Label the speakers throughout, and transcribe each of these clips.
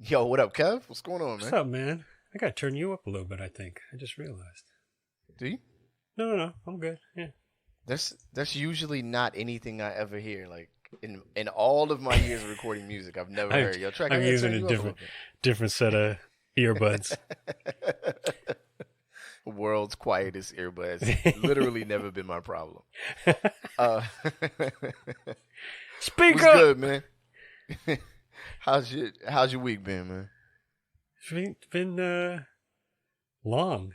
Speaker 1: Yo, what up, Kev? What's going on,
Speaker 2: What's
Speaker 1: man?
Speaker 2: up, man? I gotta turn you up a little bit, I think. I just realized.
Speaker 1: Do you?
Speaker 2: No. I'm good. Yeah.
Speaker 1: That's usually not anything I ever hear. Like in all of my years of recording music, I've never
Speaker 2: I,
Speaker 1: heard yo track. I
Speaker 2: I'm
Speaker 1: gotta
Speaker 2: using
Speaker 1: turn
Speaker 2: a
Speaker 1: you up a little
Speaker 2: different set of earbuds.
Speaker 1: bit. World's quietest earbuds. Literally never been my problem. Uh,
Speaker 2: Speak
Speaker 1: what's
Speaker 2: up!
Speaker 1: good, man? How's your week been, man?
Speaker 2: It's been long.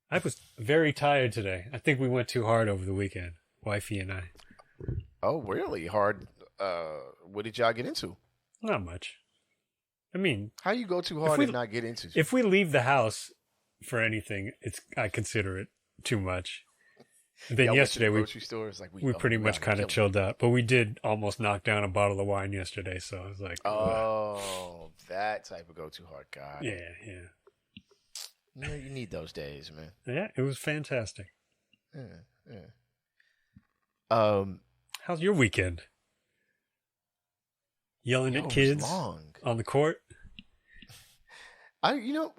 Speaker 2: I was very tired today. I think we went too hard over the weekend, wifey and I.
Speaker 1: Oh, really hard. What did y'all get into?
Speaker 2: Not much. I mean,
Speaker 1: How you go too
Speaker 2: if
Speaker 1: hard
Speaker 2: we
Speaker 1: and not get into?
Speaker 2: if we leave the house for anything, I consider it too much. And then
Speaker 1: Y'all went to
Speaker 2: yesterday
Speaker 1: the
Speaker 2: we
Speaker 1: grocery store. It's like
Speaker 2: we pretty much kind of chilled out, but we did almost knock down a bottle of wine yesterday, so I was like, ugh.
Speaker 1: Oh, that type of go too hard. God.
Speaker 2: Yeah.
Speaker 1: Yeah, you need those days, man.
Speaker 2: Yeah, it was fantastic.
Speaker 1: Yeah. Um,
Speaker 2: How's your weekend? Yelling
Speaker 1: yo,
Speaker 2: at
Speaker 1: it was
Speaker 2: kids
Speaker 1: long.
Speaker 2: on the court?
Speaker 1: You know,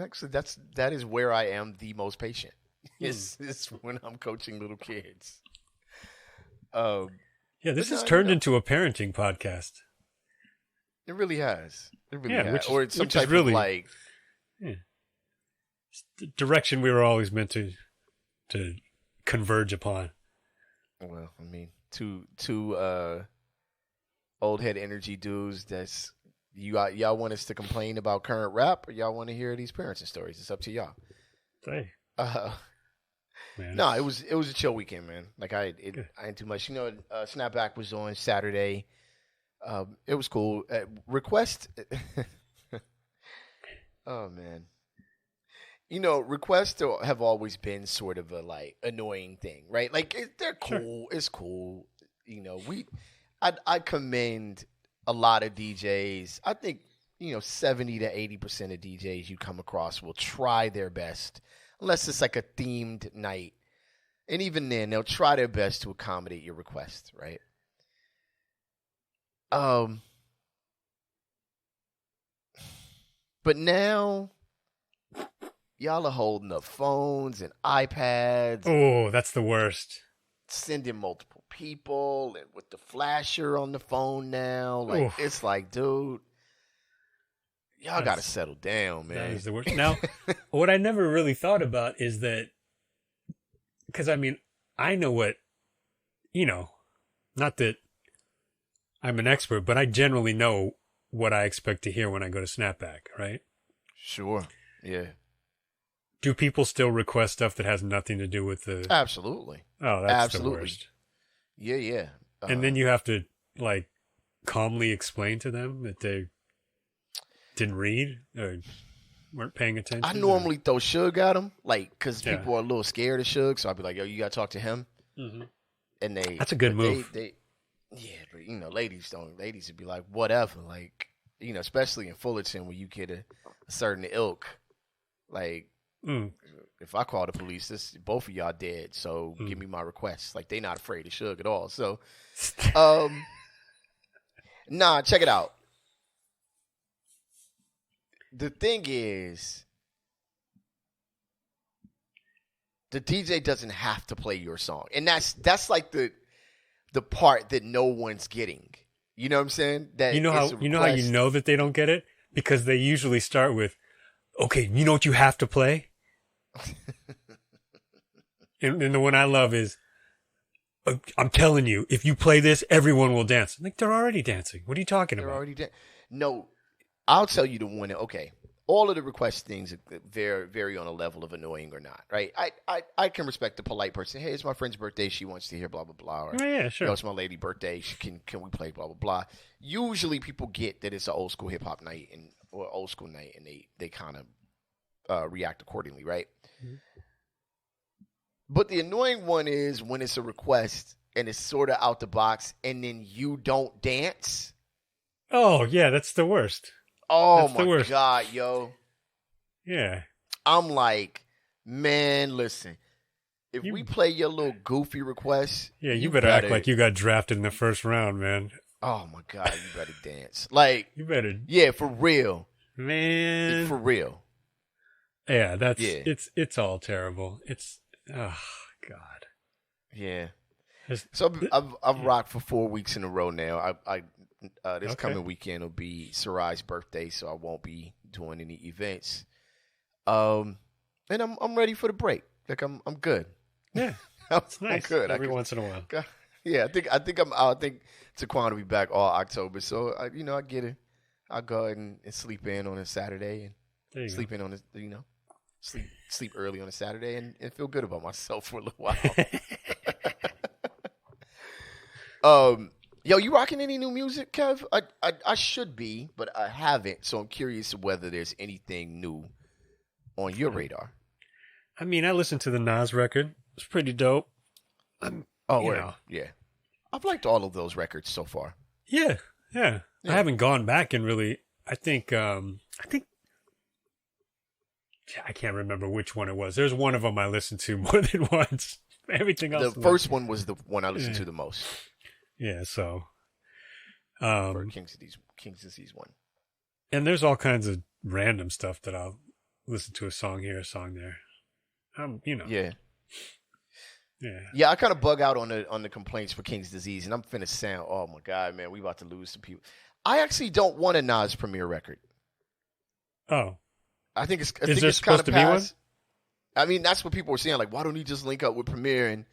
Speaker 1: actually, that is where I am the most patient. It's when I'm coaching little kids.
Speaker 2: Yeah, this
Speaker 1: but
Speaker 2: has
Speaker 1: no,
Speaker 2: turned into a parenting podcast.
Speaker 1: it really has. It really
Speaker 2: Yeah,
Speaker 1: has.
Speaker 2: which is-
Speaker 1: Or it's some
Speaker 2: which is
Speaker 1: type
Speaker 2: really-
Speaker 1: of like,
Speaker 2: Yeah. It's the direction we were always meant to converge upon.
Speaker 1: well, I mean, two old head energy dudes. That's y'all want us to complain about current rap, or y'all want to hear these parenting stories? It's up to y'all.
Speaker 2: Hey,
Speaker 1: Uh,
Speaker 2: man.
Speaker 1: No, it was a chill weekend, man. Like I
Speaker 2: Good.
Speaker 1: ain't too much. Snapback was on Saturday. It was cool. Request. Oh man, requests have always been sort of a like annoying thing, right? Like they're
Speaker 2: Sure.
Speaker 1: cool. It's cool. I commend a lot of DJs. I think 70 to 80% of DJs you come across will try their best, unless it's like a themed night. And even then, they'll try their best to accommodate your request, right? But now, y'all are holding up phones and iPads,
Speaker 2: Oh, that's the worst.
Speaker 1: sending multiple people, and with the flasher on the phone now. Like,
Speaker 2: Oof.
Speaker 1: it's like, dude, y'all got to
Speaker 2: That's-
Speaker 1: settle down,
Speaker 2: That
Speaker 1: man.
Speaker 2: is the worst. Now, what I never really thought about is that, because I mean, I know what, not that I'm an expert, but I generally know what I expect to hear when I go to Snapback, right?
Speaker 1: Sure. Yeah.
Speaker 2: Do people still request stuff that has nothing to do with the...
Speaker 1: Absolutely.
Speaker 2: Oh, that's
Speaker 1: Absolutely.
Speaker 2: the worst.
Speaker 1: Yeah.
Speaker 2: And then you have to, like, calmly explain to them that they didn't read or weren't paying attention.
Speaker 1: I normally throw Suge at them, like, because
Speaker 2: Yeah.
Speaker 1: people are a little scared of Suge. So I'd be like, yo, you got to talk to him.
Speaker 2: Mm-hmm.
Speaker 1: And
Speaker 2: That's a good
Speaker 1: but
Speaker 2: move.
Speaker 1: Yeah, but ladies don't. Ladies would be like, whatever. Like, especially in Fullerton when you get a certain ilk. Like, if I call the police, both of y'all dead. So give me my request. Like, they not afraid of Suge at all. So, nah, check it out. The thing is, the DJ doesn't have to play your song, and that's like the part that no one's getting. You know what I'm saying? That
Speaker 2: You know how you know that they don't get it? Because they usually start with, okay, you know what you have to play? and the one I love is, I'm telling you, if you play this, everyone will dance. I'm like, they're already dancing. What are you talking
Speaker 1: They're
Speaker 2: about?
Speaker 1: already dead. No, I'll tell you the one. Okay, all of the request things vary on a level of annoying or not. Right? I can respect the polite person. Hey, it's my friend's birthday. She wants to hear blah blah blah. Or,
Speaker 2: Yeah, sure.
Speaker 1: Yo, it's my lady birthday. Can we play blah blah blah? Usually, people get that it's an old school hip hop night or old school night, and they kind of react accordingly, right?
Speaker 2: Mm-hmm.
Speaker 1: But the annoying one is when it's a request and it's sort of out the box, and then you don't dance.
Speaker 2: Oh, yeah, that's the worst.
Speaker 1: Oh
Speaker 2: That's the
Speaker 1: my
Speaker 2: worst.
Speaker 1: God, yo.
Speaker 2: Yeah.
Speaker 1: I'm like, man, listen. If
Speaker 2: You-
Speaker 1: we play your little goofy request,
Speaker 2: Yeah, you better act like you got drafted in the first round, man.
Speaker 1: Oh my God, you better dance. Like,
Speaker 2: You better,
Speaker 1: yeah, for real.
Speaker 2: man.
Speaker 1: For real.
Speaker 2: Yeah,
Speaker 1: Yeah.
Speaker 2: it's all terrible. It's, oh God.
Speaker 1: Yeah.
Speaker 2: It's-
Speaker 1: So I've
Speaker 2: yeah.
Speaker 1: rocked for 4 weeks in a row now. This
Speaker 2: Okay.
Speaker 1: coming weekend will be Sarai's birthday, so I won't be doing any events. And I'm ready for the break. Like I'm good.
Speaker 2: Yeah,
Speaker 1: I'm,
Speaker 2: it's
Speaker 1: I'm
Speaker 2: nice
Speaker 1: good. I
Speaker 2: every
Speaker 1: could,
Speaker 2: once in a while.
Speaker 1: yeah. I think I'm out. I think Taquan will be back all October. So I get it. I'll go ahead and sleep in on a Saturday and
Speaker 2: There you
Speaker 1: sleep in on a sleep early on a Saturday and feel good about myself for a little while.
Speaker 2: go.
Speaker 1: Yo, you rocking any new music, Kev? I should be, but I haven't. So I'm curious whether there's anything new on your radar.
Speaker 2: I mean, I listened to the Nas record. It's pretty dope.
Speaker 1: Oh,
Speaker 2: You
Speaker 1: word.
Speaker 2: know,
Speaker 1: Yeah. I've liked all of those records so far.
Speaker 2: yeah, yeah. I
Speaker 1: Yeah.
Speaker 2: haven't gone back and really. I think I can't remember which one it was. There's one of them I listened to more than once. Everything else.
Speaker 1: The first one was the one I listened to the most.
Speaker 2: Yeah. So,
Speaker 1: For King's Disease one.
Speaker 2: and there's all kinds of random stuff that I'll listen to, a song here, a song there. You know.
Speaker 1: Yeah.
Speaker 2: Yeah.
Speaker 1: Yeah, I kind of bug out on the complaints for King's Disease, and I'm finna sound, oh my God, man, we about to lose some people. I actually don't want a Nas premiere record.
Speaker 2: Oh.
Speaker 1: I think
Speaker 2: Is
Speaker 1: it's
Speaker 2: there
Speaker 1: kind
Speaker 2: supposed
Speaker 1: of
Speaker 2: to be one?
Speaker 1: past. I mean, that's what people were saying. Like, why don't he just link up with Premiere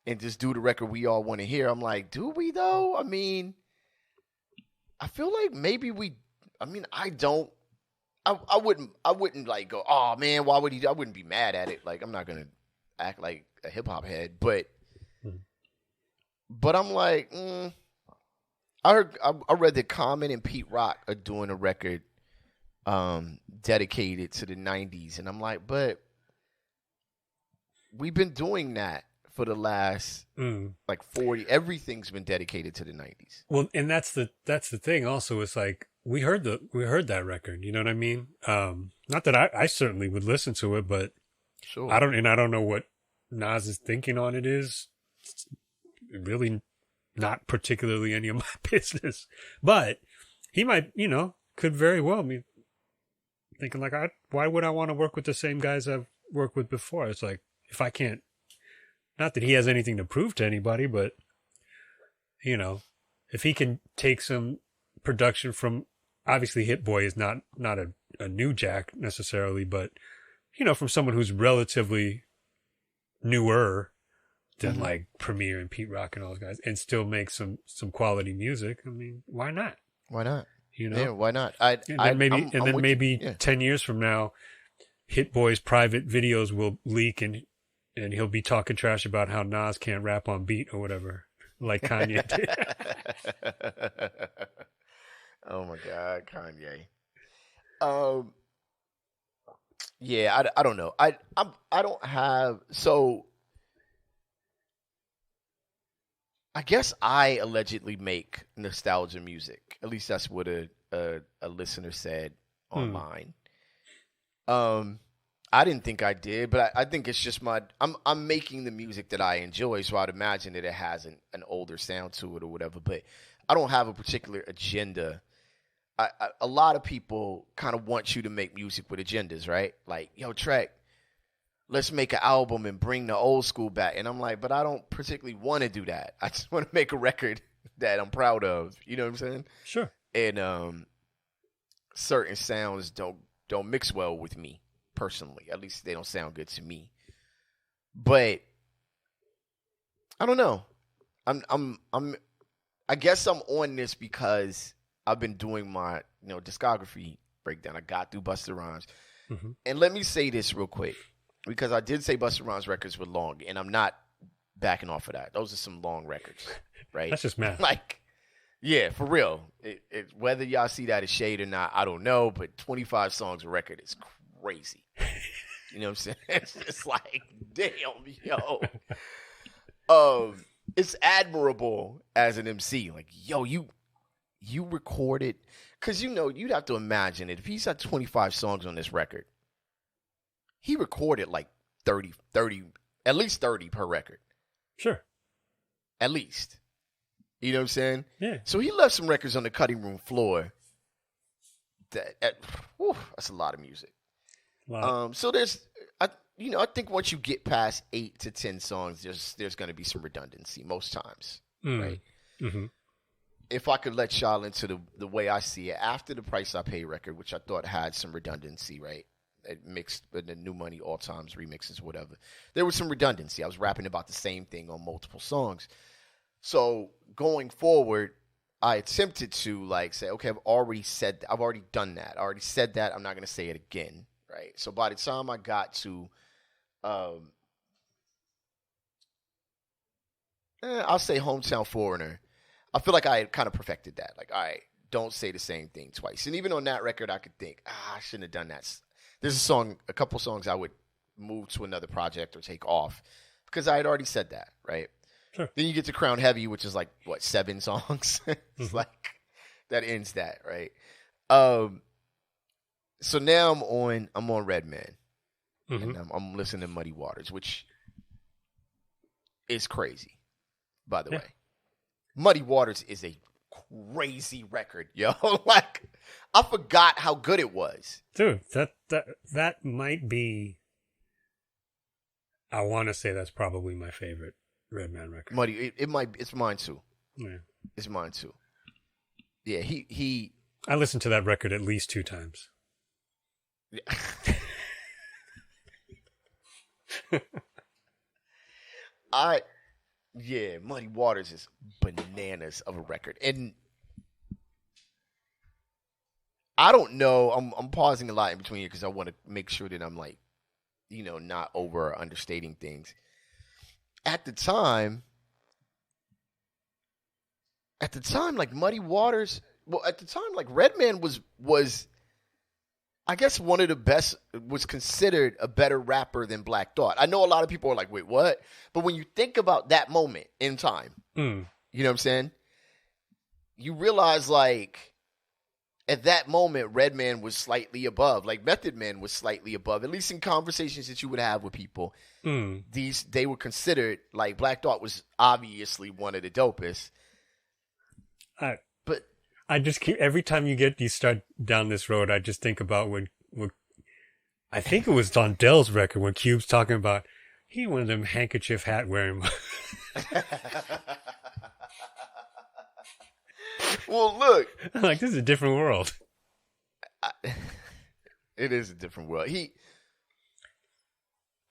Speaker 1: and just do the record we all want to hear? I'm like, do we though? I mean, I feel like maybe we. I mean, I don't. I wouldn't like go. Oh man, why would he? I wouldn't be mad at it. Like, I'm not gonna act like a hip hop head, but I'm like, I read that Common and Pete Rock are doing a record dedicated to the 90s, and I'm like, but we've been doing that for the last like 40. Everything's been dedicated to the 90s.
Speaker 2: Well, and that's the thing also. It's like we heard that record, you know what I mean? Not that I certainly would listen to it, but
Speaker 1: Sure.
Speaker 2: I don't know what Nas's thinking on it is. It's really not particularly any of my business, but he might, could very well be thinking like, why would I want to work with the same guys I've worked with before? It's like, if I can't, not that he has anything to prove to anybody, but if he can take some production from, obviously Hit Boy is not a new jack necessarily, but from someone who's relatively newer than like Premier and Pete Rock and all those guys, and still make some quality music. I mean, why not?
Speaker 1: Why not?
Speaker 2: Yeah,
Speaker 1: why not?
Speaker 2: Maybe 10 years from now, Hit Boy's private videos will leak and he'll be talking trash about how Nas can't rap on beat or whatever, like Kanye did.
Speaker 1: Oh my God, Kanye. Yeah, I don't know. I don't have, so I guess I allegedly make nostalgia music. At least that's what a listener said online. I didn't think I did, but I think it's just I'm making the music that I enjoy, so I'd imagine that it has an older sound to it or whatever. But I don't have a particular agenda. A lot of people kind of want you to make music with agendas, right? Like, yo, Trek, let's make an album and bring the old school back. And I'm like, but I don't particularly want to do that. I just want to make a record that I'm proud of. You know what I'm saying?
Speaker 2: Sure.
Speaker 1: And certain sounds don't mix well with me personally. At least they don't sound good to me. But I don't know. I guess I'm on this because I've been doing my discography breakdown. I got through Busta Rhymes.
Speaker 2: Mm-hmm.
Speaker 1: And let me say this real quick, because I did say Busta Rhymes records were long, and I'm not backing off of that. Those are some long records, right?
Speaker 2: That's just math.
Speaker 1: Like, yeah, for real. Whether y'all see that as shade or not, I don't know, but 25 songs a record is crazy. You know what I'm saying? It's just like, damn, yo. It's admirable as an MC. Like, yo, you recorded, because you'd have to imagine it. If he's got 25 songs on this record, he recorded like 30, at least 30 per record.
Speaker 2: Sure.
Speaker 1: At least. You know what I'm saying?
Speaker 2: Yeah.
Speaker 1: So he left some records on the cutting room floor. That's a lot of music.
Speaker 2: Wow.
Speaker 1: So I think once you get past 8 to 10 songs, there's going to be some redundancy most times, right?
Speaker 2: Mm-hmm.
Speaker 1: If I could let y'all into the way I see it, after the Price I Pay record, which I thought had some redundancy, right? It mixed with the New Money All Times remixes, whatever. There was some redundancy. I was rapping about the same thing on multiple songs. So going forward, I attempted to like say, okay, I've already done that. I already said that. I'm not going to say it again, right? So by the time I got to, I'll say Hometown Foreigner, I feel like I had kind of perfected that. Like, all right, don't say the same thing twice. And even on that record, I could think, I shouldn't have done that. There's a couple songs I would move to another project or take off because I had already said that, right?
Speaker 2: Sure.
Speaker 1: Then you get to Crown Heavy, which is like, 7 songs? It's like, that ends that, right? So now I'm on Redman. And I'm listening to Muddy Waters, which is crazy, by the way. Muddy Waters is a crazy record, yo. Like, I forgot how good it was.
Speaker 2: Dude, that might be, I want to say that's probably my favorite Redman record.
Speaker 1: Muddy, it's mine too.
Speaker 2: Yeah.
Speaker 1: It's mine too. Yeah, he
Speaker 2: I listened to that record at least 2 times.
Speaker 1: Muddy Waters is bananas of a record. And I don't know, I'm pausing a lot in between here because I want to make sure that I'm like, not over or understating things. At the time, like Muddy Waters, like Redman was I guess one of the best, was considered a better rapper than Black Thought. I know a lot of people are like, wait, what? But when you think about that moment in time, you know what I'm saying? You realize, like, at that moment, Redman was slightly above. Like, Method Man was slightly above, at least in conversations that you would have with people. They were considered, like, Black Thought was obviously one of the dopest.
Speaker 2: I just keep, every time you start down this road, I just think about when I think it was on Dell's record when Cube's talking about he one of them handkerchief hat wearing.
Speaker 1: Well, look,
Speaker 2: I'm like, this is a different world.
Speaker 1: It is a different world.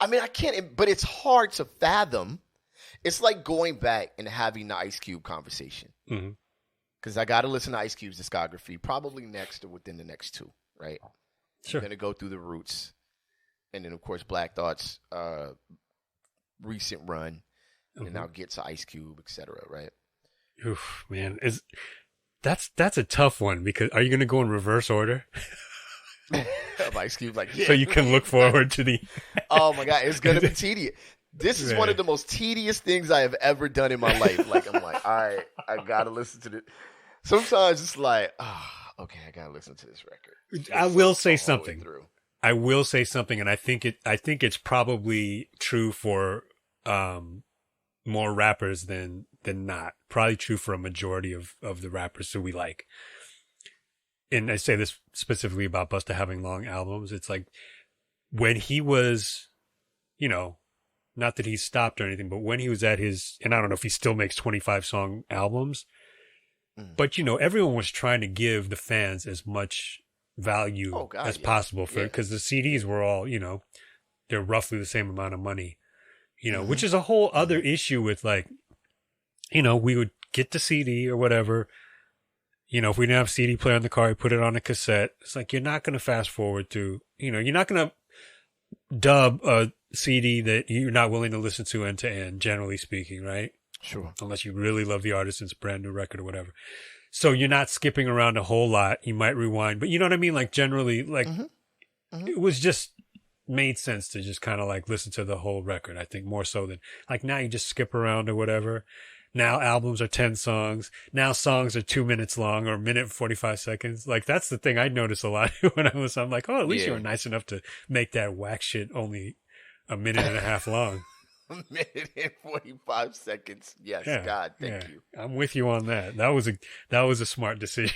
Speaker 1: I can't, but it's hard to fathom. It's like going back and having the Ice Cube conversation. Because I got to listen to Ice Cube's discography, probably next or within the next 2, right?
Speaker 2: Sure.
Speaker 1: I'm going to go through the roots. And then, of course, Black Thought's recent run. And I'll get to Ice Cube, et cetera, right?
Speaker 2: Oof, man. That's a tough one because are you going to go in reverse order?
Speaker 1: Ice Cube, like, yeah.
Speaker 2: So you can look forward to the...
Speaker 1: Oh, my God. It's going to be tedious. This is one of the most tedious things I have ever done in my life. Like, I'm like, all right, I got to listen to this. Sometimes it's like, okay, I got to listen to this record.
Speaker 2: I will say something. I will say something, and I think it's probably true for more rappers than not. Probably true for a majority of the rappers who we like. And I say this specifically about Busta having long albums. It's like when he was, not that he stopped or anything, but when he was at his, and I don't know if he still makes 25-song albums, but everyone was trying to give the fans as much value as possible because the CDs were all, they're roughly the same amount of money, which is a whole other issue with like, we would get the CD or whatever. If we didn't have CD player in the car, we put it on a cassette. It's like, you're not going to fast forward through, you're not going to dub a CD that you're not willing to listen to end to end, generally speaking, right?
Speaker 1: Sure.
Speaker 2: Unless you really love the artist and it's a brand new record or whatever. So you're not skipping around a whole lot. You might rewind, but you know what I mean? Like generally, like it was just made sense to just kind of like listen to the whole record. I think more so than like now you just skip around or whatever. Now albums are 10 songs. Now songs are 2 minutes long or a minute and 45 seconds. Like that's the thing I noticed a lot when I'm like, oh, at least you were nice enough to make that whack shit only a minute and a half long.
Speaker 1: A minute and 45 seconds. Yes,
Speaker 2: Yeah,
Speaker 1: God, thank you.
Speaker 2: I'm with you on that. That was a smart decision.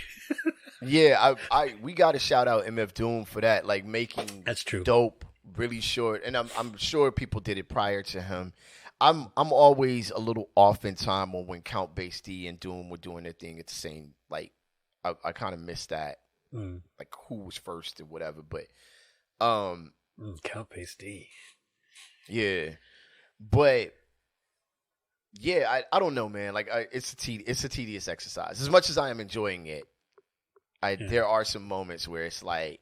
Speaker 1: Yeah, we got to shout out MF Doom for that, like making
Speaker 2: That's true.
Speaker 1: dope really short, and I'm sure people did it prior to him. I'm always a little off in time on when Count Bass D and Doom were doing their thing at the same. Like I kind of missed that, like who was first or whatever. But
Speaker 2: Count Bass D.
Speaker 1: Yeah, but yeah, I don't know, man. Like it's a tedious exercise. As much as I am enjoying it, there are some moments where it's like,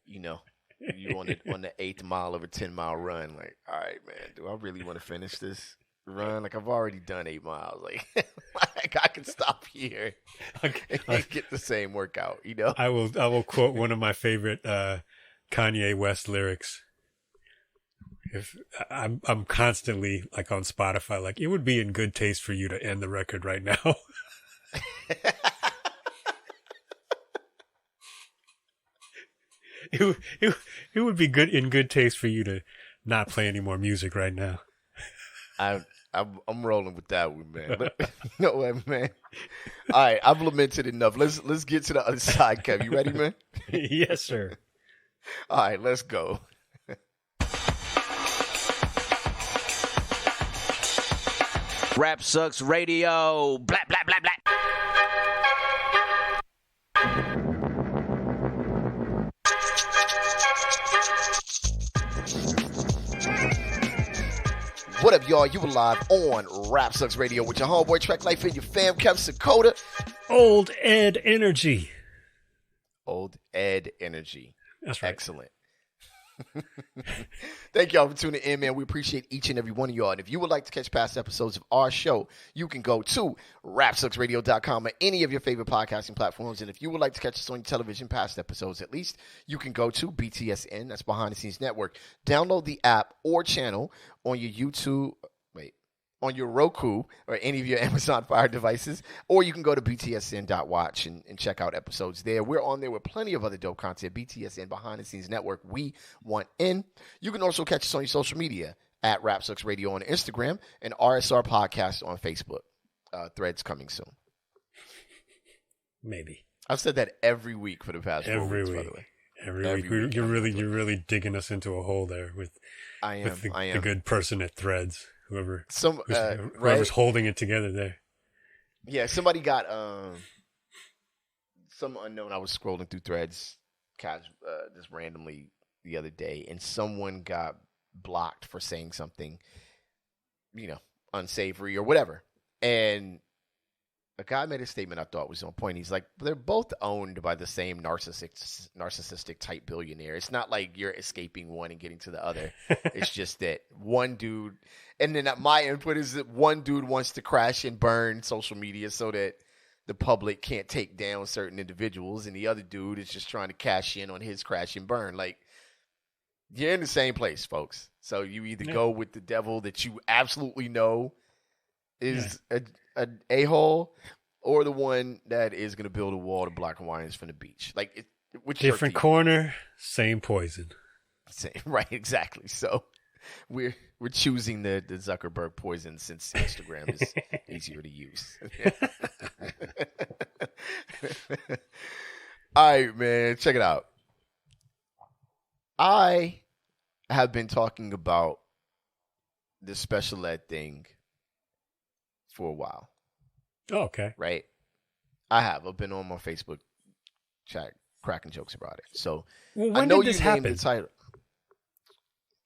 Speaker 1: you know, you on the 8th mile of a 10-mile run. Like, all right, man, do I really want to finish this run? Like, I've already done 8 miles. Like I can stop here and get the same workout. You know,
Speaker 2: I will quote one of my favorite Kanye West lyrics. If I'm constantly like on Spotify, like it would be in good taste for you to end the record right now. It would be in good taste for you to not play any more music right now.
Speaker 1: I'm rolling with that one, man. But you know what, man? All right, I've lamented enough. Let's get to the other side, Kev. You ready, man?
Speaker 2: Yes, sir.
Speaker 1: All right, let's go.
Speaker 3: Rap Sucks Radio. Blah, blah, blah, blah.
Speaker 1: What up, y'all? You were live on Rap Sucks Radio with your homeboy Track Life and your fam, Kev Sakota.
Speaker 2: Old Ed Energy.
Speaker 1: Old Ed Energy.
Speaker 2: That's right.
Speaker 1: Excellent. Thank y'all for tuning in, man. We appreciate each and every one of y'all. And if you would like to catch past episodes of our show, you can go to rapsucksradio.com or any of your favorite podcasting platforms. And if you would like to catch us on your television, past episodes at least, you can go to BTSN, that's Behind the Scenes Network. Download the app or channel on your on your Roku or any of your Amazon Fire devices, or you can go to btsn.watch and check out episodes there. We're on there with plenty of other dope content. BTSN, Behind the Scenes Network, we want in. You can also catch us on your social media at Rap Sucks Radio on Instagram and RSR Podcast on Facebook. Threads coming soon.
Speaker 2: Maybe.
Speaker 1: I've said that every week for the past 4 weeks, by the way.
Speaker 2: Every week. You're really digging us into a hole there with the good person at Threads. Whoever's holding it together there.
Speaker 1: Yeah, somebody got some unknown. I was scrolling through Threads just randomly the other day, and someone got blocked for saying something, unsavory or whatever. And a guy made a statement I thought was on point. He's like, they're both owned by the same narcissistic type billionaire. It's not like you're escaping one and getting to the other. It's just that one dude, and then my input is that one dude wants to crash and burn social media so that the public can't take down certain individuals, and the other dude is just trying to cash in on his crash and burn. Like, you're in the same place, folks. So you either go with the devil that you absolutely know is an a-hole, or the one that is going to build a wall to block Hawaiians from the beach. Like, which
Speaker 2: different corner, same poison.
Speaker 1: Same, right? Exactly. So we're choosing the Zuckerberg poison since Instagram is easier to use. All right, man, check it out. I have been talking about the special ed thing for a while.
Speaker 2: Oh, okay.
Speaker 1: Right? I've been on my Facebook chat cracking jokes about it. So
Speaker 2: when
Speaker 1: I know
Speaker 2: did this
Speaker 1: you named
Speaker 2: happen?
Speaker 1: the title.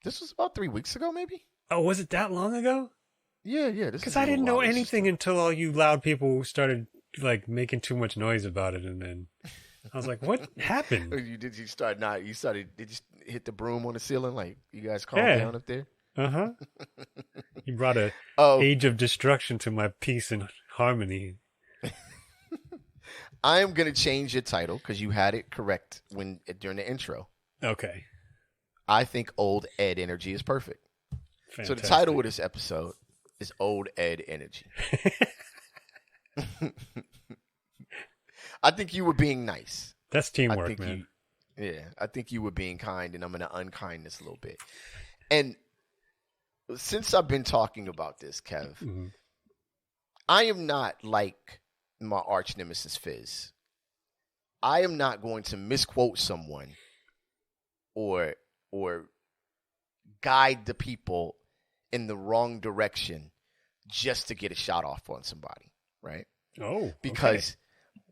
Speaker 1: This was about 3 weeks ago, maybe?
Speaker 2: Oh, was it that long ago?
Speaker 1: Yeah.
Speaker 2: Because I didn't know anything until all you loud people started like making too much noise about it, and then I was like, "What happened?"
Speaker 1: Did you hit the broom on the ceiling? Like, you guys calm down up there?
Speaker 2: Uh-huh. You brought a age of destruction to my peace and harmony.
Speaker 1: I am going to change your title because you had it correct during the intro.
Speaker 2: Okay.
Speaker 1: I think Old Ed Energy is perfect.
Speaker 2: Fantastic.
Speaker 1: So the title of this episode is Old Ed Energy. I think you were being nice.
Speaker 2: That's teamwork, man.
Speaker 1: I think you were being kind, and I'm going to unkindness a little bit. And since I've been talking about this, Kev, I am not like my arch nemesis Fizz. I am not going to misquote someone or guide the people in the wrong direction just to get a shot off on somebody, right?
Speaker 2: Oh,
Speaker 1: because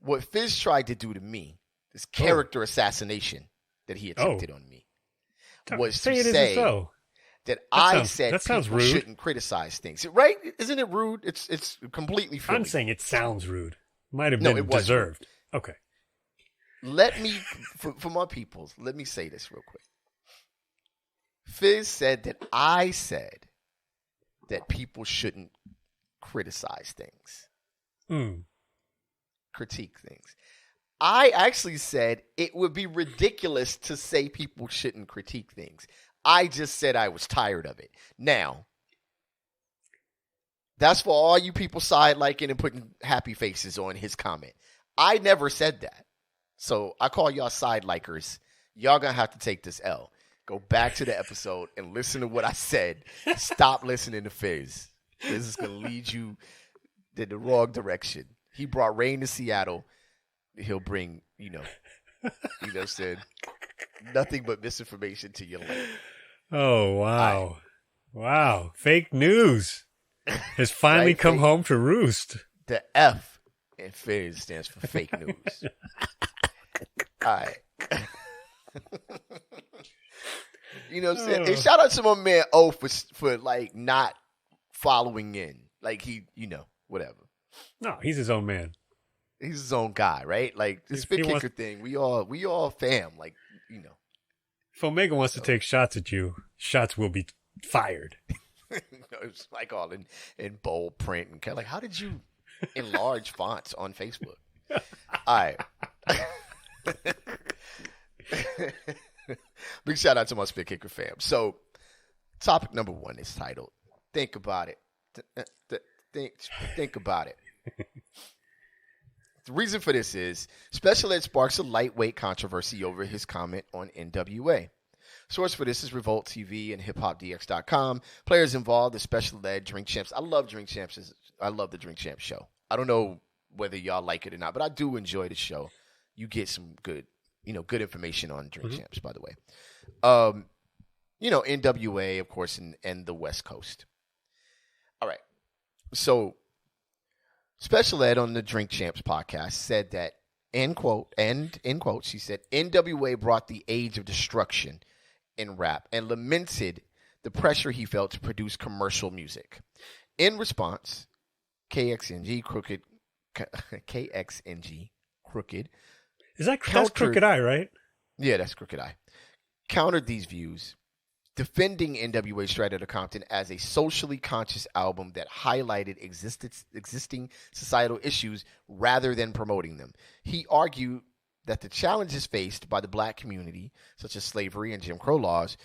Speaker 1: what Fizz tried to do to me, this character assassination that he attempted on me, was to say that I said people shouldn't criticize things, right? Isn't it rude? It's completely Philly.
Speaker 2: I'm saying it sounds rude. Might have been deserved. Okay.
Speaker 1: Let me, for my peoples, let me say this real quick. Fizz said that I said that people shouldn't criticize things, critique things. I actually said it would be ridiculous to say people shouldn't critique things. I just said I was tired of it. Now, that's for all you people side liking and putting happy faces on his comment. I never said that. So I call y'all side likers. Y'all gonna have to take this L. Go back to the episode and listen to what I said. Stop listening to Fizz. This is gonna lead you in the wrong direction. He brought rain to Seattle. He'll bring, said nothing but misinformation to your life.
Speaker 2: Oh, wow. Wow. Fake news has finally come home to roost.
Speaker 1: The F in Fizz stands for fake news. All right. You know what I'm saying? And shout out to my man O for like not following in. Like he, whatever.
Speaker 2: No, he's his own man.
Speaker 1: He's his own guy, right? Like the spit kicker thing, we all fam, like,
Speaker 2: If Omega wants to take shots at you, shots will be fired.
Speaker 1: It's like all in bold print and kind of like, how did you enlarge fonts on Facebook? All right. Big shout out to my spit kicker fam. So, topic number 1 is titled "Think About It." Think about it. The reason for this is Special Ed sparks a lightweight controversy over his comment on NWA. Source for this is Revolt TV and HipHopDX.com. Players involved, the Special Ed Drink Champs. I love Drink Champs. I love the Drink Champs show. I don't know whether y'all like it or not, but I do enjoy the show. You get some good information on Drink Champs, by the way. NWA, of course, and the West Coast. All right. So, Special Ed on the Drink Champs podcast said that, end quote, she said, NWA brought the age of destruction in rap and lamented the pressure he felt to produce commercial music. In response, KXNG Crooked.
Speaker 2: Is that that's Crooked Eye, right?
Speaker 1: Yeah, that's Crooked Eye. Countered these views, defending NWA Straight Outta Compton as a socially conscious album that highlighted existing societal issues rather than promoting them. He argued that the challenges faced by the black community, such as slavery and Jim Crow laws,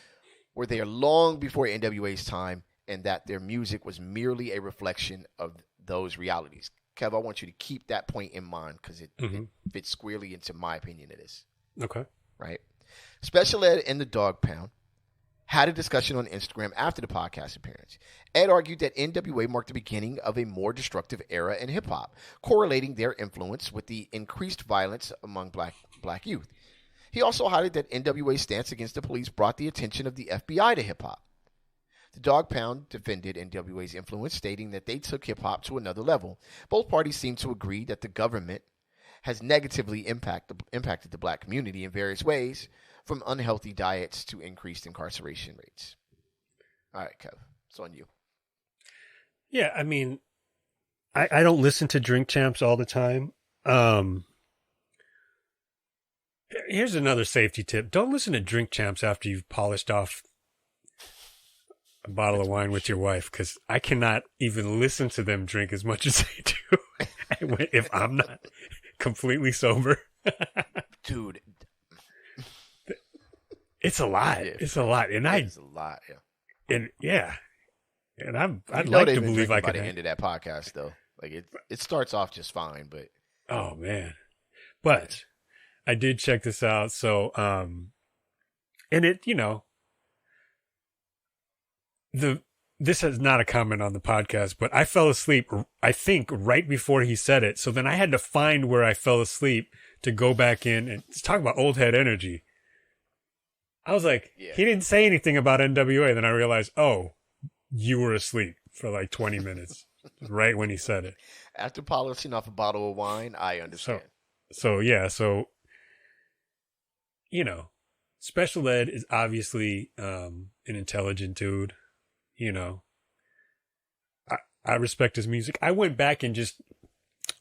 Speaker 1: were there long before NWA's time, and that their music was merely a reflection of those realities. Kev, I want you to keep that point in mind because it fits squarely into my opinion of this.
Speaker 2: Okay.
Speaker 1: Right? Special Ed and the Dog Pound had a discussion on Instagram after the podcast appearance. Ed argued that NWA marked the beginning of a more destructive era in hip-hop, correlating their influence with the increased violence among black youth. He also highlighted that NWA's stance against the police brought the attention of the FBI to hip-hop. The Dog Pound defended NWA's influence, stating that they took hip-hop to another level. Both parties seem to agree that the government has negatively impacted the black community in various ways, from unhealthy diets to increased incarceration rates. All right, Kev, it's on you.
Speaker 2: Yeah, I mean, I don't listen to Drink Champs all the time. Here's another safety tip. Don't listen to Drink Champs after you've polished off a bottle of wine with your wife, because I cannot even listen to them drink as much as they do if I'm not completely sober.
Speaker 1: Dude.
Speaker 2: It's a lot.
Speaker 1: Yeah,
Speaker 2: it's a lot. And
Speaker 1: it's a lot, yeah.
Speaker 2: And yeah. And I'd like to believe I could.
Speaker 1: By the end of that podcast, though. Like, it starts off just fine, but.
Speaker 2: Oh, man. But I did check this out. So, and it, the this is not a comment on the podcast, but I fell asleep, I think, right before he said it. So then I had to find where I fell asleep to go back in and talk about old head energy. I was like, He didn't say anything about NWA. Then I realized, oh, you were asleep for like 20 minutes right when he said it.
Speaker 1: After polishing off a bottle of wine, I understand.
Speaker 2: So you know, Special Ed is obviously an intelligent dude. You know, I respect his music. I went back and just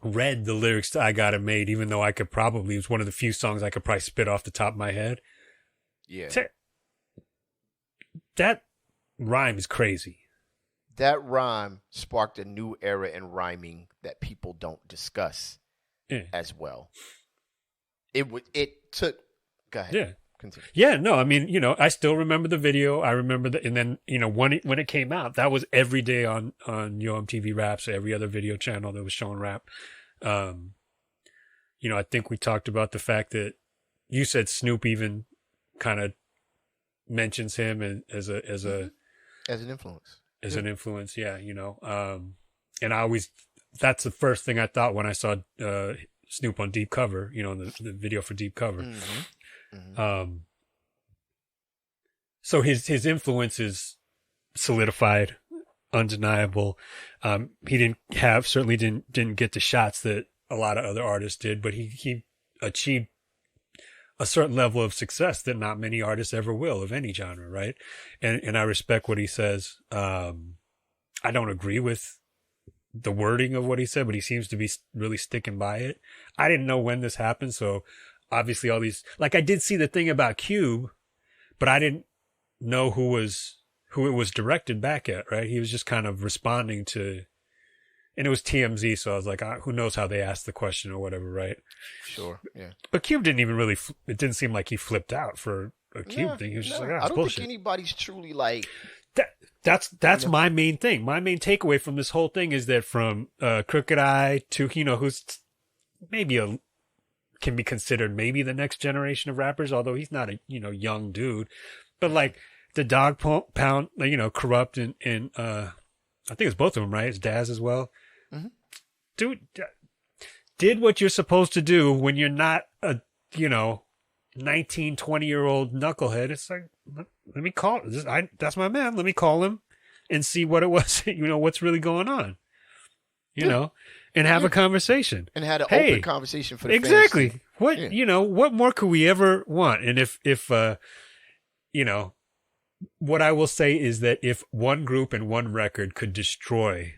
Speaker 2: read the lyrics to I Got It Made, even though it was one of the few songs I could probably spit off the top of my head.
Speaker 1: Yeah.
Speaker 2: That rhyme is crazy.
Speaker 1: That rhyme sparked a new era in rhyming that people don't discuss as well. It took. Go ahead.
Speaker 2: Yeah.
Speaker 1: Continue.
Speaker 2: Yeah, no, I mean, I still remember the video. I remember and then, when it came out, that was every day on Yo MTV Raps, every other video channel that was showing rap. I think we talked about the fact that you said Snoop even kind of mentions him as an
Speaker 1: influence.
Speaker 2: An influence, yeah, and that's the first thing I thought when I saw Snoop on Deep Cover, the video for Deep Cover.
Speaker 1: Mm-hmm. Mm-hmm.
Speaker 2: So his influence is solidified, undeniable. He certainly didn't get the shots that a lot of other artists did, but he achieved a certain level of success that not many artists ever will of any genre, right? And I respect what he says. I don't agree with the wording of what he said, but he seems to be really sticking by it. I didn't know when this happened, so obviously all these, like, I did see the thing about Cube, but I didn't know who it was directed back at, right? He was just kind of responding to, and it was TMZ, so I was like, who knows how they asked the question or whatever, right?
Speaker 1: Sure, yeah.
Speaker 2: But Cube didn't even really, it didn't seem like he flipped out for a Cube thing. He was just like,
Speaker 1: I don't
Speaker 2: bullshit.
Speaker 1: think anybody's truly like...
Speaker 2: That's my main thing. My main takeaway from this whole thing is that from Crooked Eye to, who's maybe can be considered maybe the next generation of rappers, although he's not a, young dude. But like the Dog Pound, Corrupt and I think it's both of them, right? It's Daz as well.
Speaker 1: Mm-hmm.
Speaker 2: Dude did what you're supposed to do when you're not a, 19, 20-year-old knucklehead. It's like, let me call that's my man. Let me call him and see what it was, what's really going on, and have a conversation.
Speaker 1: And had an open conversation for the
Speaker 2: exactly.
Speaker 1: fans.
Speaker 2: What, what more could we ever want? And if what I will say is that if one group and one record could destroy,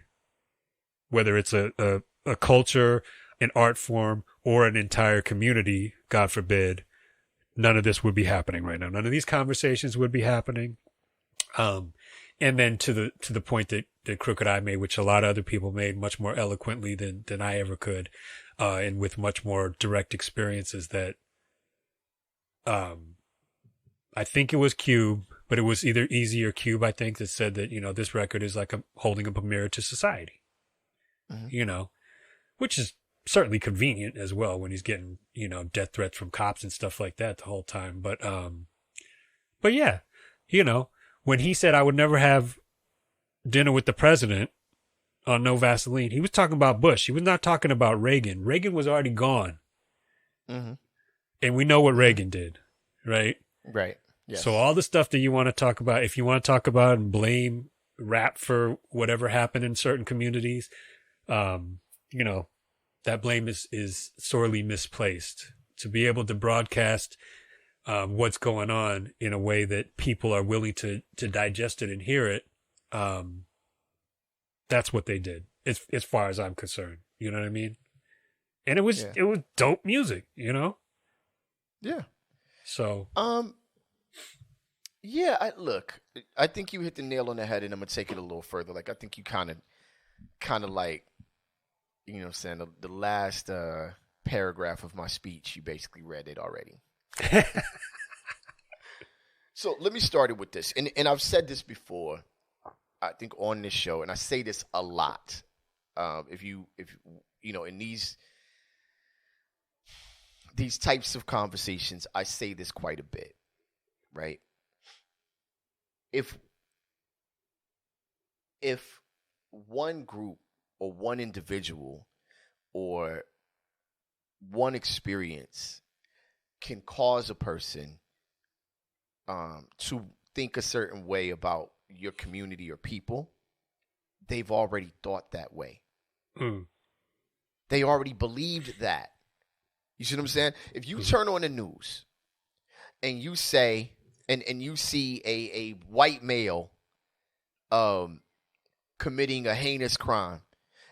Speaker 2: whether it's a culture, an art form, or an entire community, God forbid, none of this would be happening right now. None of these conversations would be happening. And then to the point that Crooked Eye made, which a lot of other people made much more eloquently than I ever could, and with much more direct experiences, that I think it was Cube, but it was either Easy or Cube, I think, that said that, this record is like holding up a mirror to society, which is certainly convenient as well when he's getting, death threats from cops and stuff like that the whole time. But yeah, when he said I would never have dinner with the president on No Vaseline, he was talking about Bush. He was not talking about Reagan. Reagan was already gone.
Speaker 1: Mm-hmm.
Speaker 2: And we know what Reagan did, right?
Speaker 1: Right. Yes.
Speaker 2: So all the stuff that you want to talk about, if you want to talk about and blame rap for whatever happened in certain communities, that blame is sorely misplaced. To be able to broadcast what's going on in a way that people are willing to digest it and hear it, that's what they did, as far as I'm concerned. You know what I mean? And it was dope music,
Speaker 1: Yeah.
Speaker 2: So
Speaker 1: yeah, look, I think you hit the nail on the head, and I'm gonna take it a little further. Like, I think you kind of like, saying the last paragraph of my speech, you basically read it already. So let me start it with this, and I've said this before, I think, on this show, and I say this a lot. If you in these types of conversations, I say this quite a bit, right? If if one group or one individual or one experience can cause a person to think a certain way about your community or people, they've already thought that way. They already believed that. You see what I'm saying? If you turn on the news and you say, and you see a white male committing a heinous crime,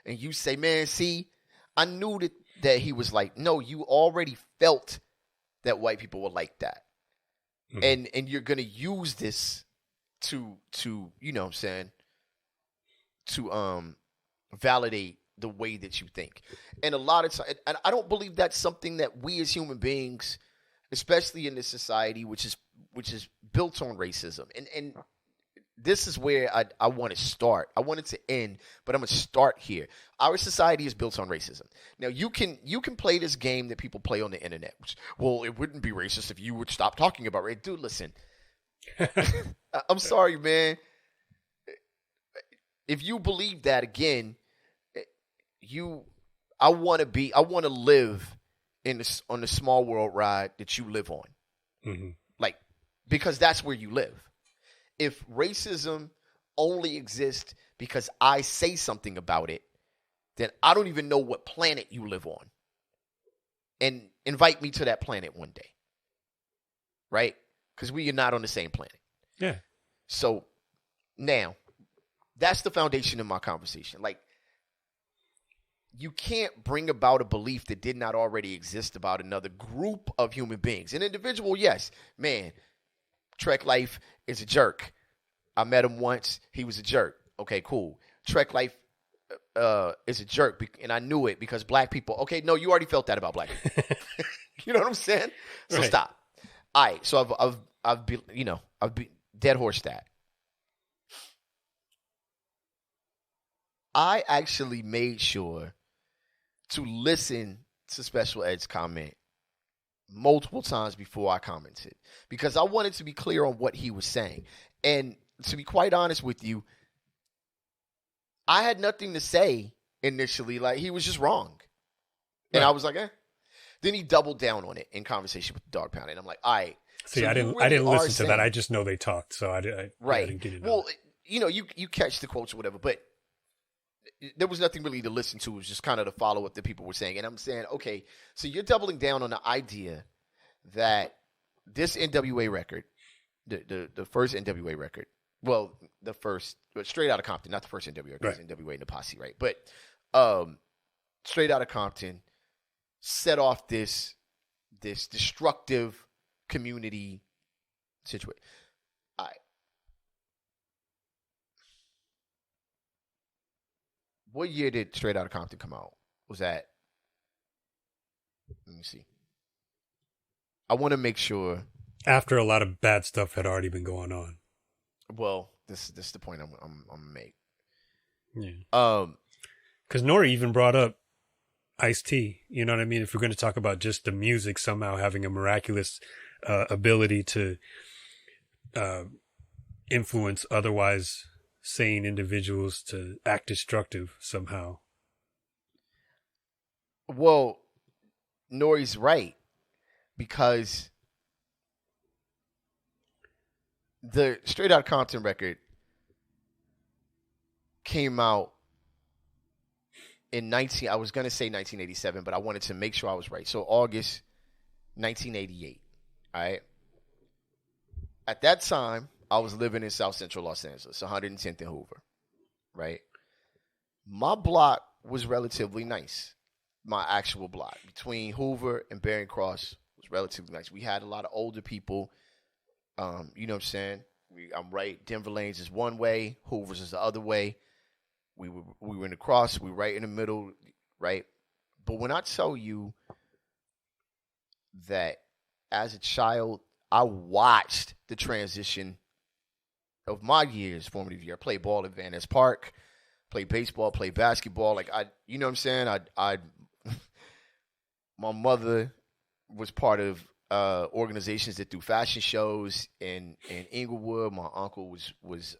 Speaker 1: and you say, man, see, I knew that he was like, no, you already felt that white people were like that. And you're going to use this to, you know what I'm saying, to validate the way that you think. And a lot of times, and I don't believe that's something that we as human beings, especially in this society, which is built on racism. And this is where I want to start. I want it to end, but I'm going to start here. Our society is built on racism. Now, you can play this game that people play on the internet. Which, well, it wouldn't be racist if you would stop talking about it. Dude, listen. I'm sorry, man. If you believe that, again, I want to live on the small world ride that you live on. Like, because that's where you live. If racism only exists because I say something about it, then I don't even know what planet you live on. And invite me to that planet one day. Right? Because we are not on the same planet.
Speaker 2: Yeah.
Speaker 1: So now, that's the foundation of my conversation. Like, you can't bring about a belief that did not already exist about another group of human beings. An individual, yes, man, Trek Life is a jerk. I met him once. He was a jerk. Okay, cool. Trek Life is a jerk, and I knew it because black people. Okay, no, you already felt that about black people. You know what I'm saying? So
Speaker 2: right.
Speaker 1: Stop. All right. So I've been dead horse that. I actually made sure to listen to Special Ed's comment multiple times before I commented because I wanted to be clear on what he was saying. And to be quite honest with you, I had nothing to say initially. Like, he was just wrong. And
Speaker 2: right.
Speaker 1: I was like, eh. Then he doubled down on it in conversation with the Dog Pound. And I'm like, all right.
Speaker 2: See, so I didn't listen to that. I just know they talked. So I didn't get it.
Speaker 1: Well, you catch the quotes or whatever, but there was nothing really to listen to. It was just kind of to follow what the people were saying. And I'm saying, okay, so you're doubling down on the idea that this NWA record, the first NWA record, well, the first, but Straight Outta Compton, not the first NWA, because right. NWA and the Posse, right? But Straight Outta Compton set off this destructive community situation. All right. What year did Straight Outta Compton come out? Was that? Let me see. I want to make sure.
Speaker 2: After a lot of bad stuff had already been going on.
Speaker 1: Well, this is the point I'm gonna make.
Speaker 2: Yeah. Because Nori even brought up Ice-T. You know what I mean? If we're going to talk about just the music somehow having a miraculous ability to influence otherwise sane individuals to act destructive somehow.
Speaker 1: Well, Nori's right, because the Straight Outta Compton record came out in I was going to say 1987, but I wanted to make sure I was right. So August 1988, all right? At that time, I was living in South Central Los Angeles, 110th and Hoover, right? My block was relatively nice. My actual block between Hoover and Barron Cross was relatively nice. We had a lot of older people. You know what I'm saying? I'm right. Denver Lanes is one way. Hoover's is the other way. We were in the cross. We were right in the middle, right? But when I tell you that as a child, I watched the transition of my years, formative year. I played ball at Van Ness Park, played baseball, played basketball. Like, you know what I'm saying? My mother was part of organizations that do fashion shows in Inglewood. My uncle was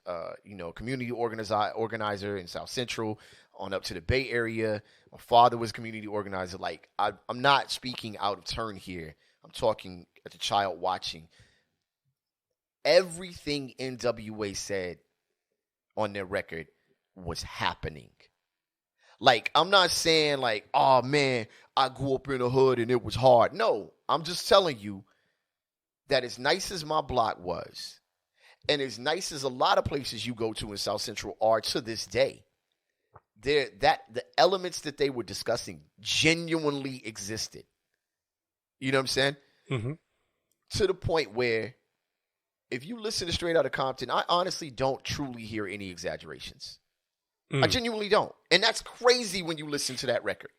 Speaker 1: community organizer in South Central on up to the Bay Area. My father was a community organizer. Like I'm not speaking out of turn here. I'm talking as a child watching. Everything NWA said on their record was happening. Like, I'm not saying like, oh man, I grew up in the hood and it was hard. No, I'm just telling you that as nice as my block was, and as nice as a lot of places you go to in South Central are to this day, the elements that they were discussing genuinely existed. You know what I'm saying?
Speaker 2: Mm-hmm.
Speaker 1: To the point where if you listen to Straight Outta Compton, I honestly don't truly hear any exaggerations. I genuinely don't. And that's crazy when you listen to that record.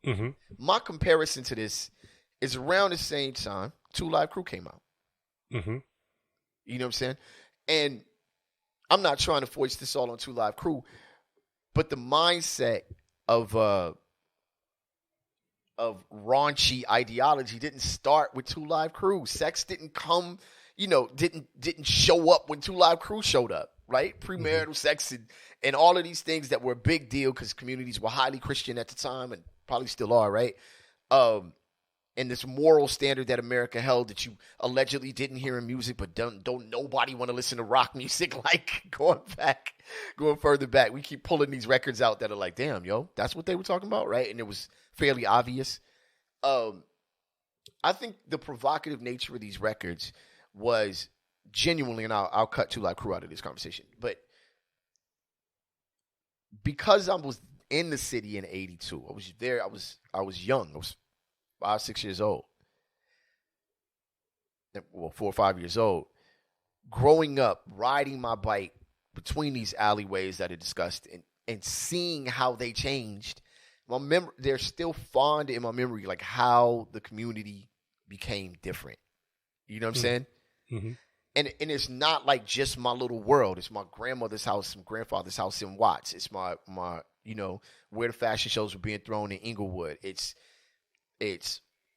Speaker 2: Mm-hmm.
Speaker 1: My comparison to this is around the same time 2 Live Crew came out.
Speaker 2: Mm-hmm.
Speaker 1: You know what I'm saying? And I'm not trying to force this all on 2 Live Crew, but the mindset of raunchy ideology didn't start with 2 Live Crew. Sex didn't come, didn't show up when 2 Live Crew showed up, right? Premarital sex and all of these things that were a big deal because communities were highly Christian at the time and probably still are, right? And this moral standard that America held that you allegedly didn't hear in music, but don't nobody want to listen to rock music. Like going further back, we keep pulling these records out that are like, damn, yo, that's what they were talking about, right? And it was fairly obvious. I think the provocative nature of these records was genuinely, and I'll cut 2 Live Crew out of this conversation, but because I was in the city in '82, I was there. I was young. I was 5, 6 years old. Well, 4 or 5 years old. Growing up, riding my bike between these alleyways that I discussed and seeing how they changed. They're still fond in my memory, like how the community became different. You know what I'm saying?
Speaker 2: Mm-hmm.
Speaker 1: And it's not like just my little world. It's my grandmother's house, my grandfather's house in Watts. It's my where the fashion shows were being thrown in Inglewood. It's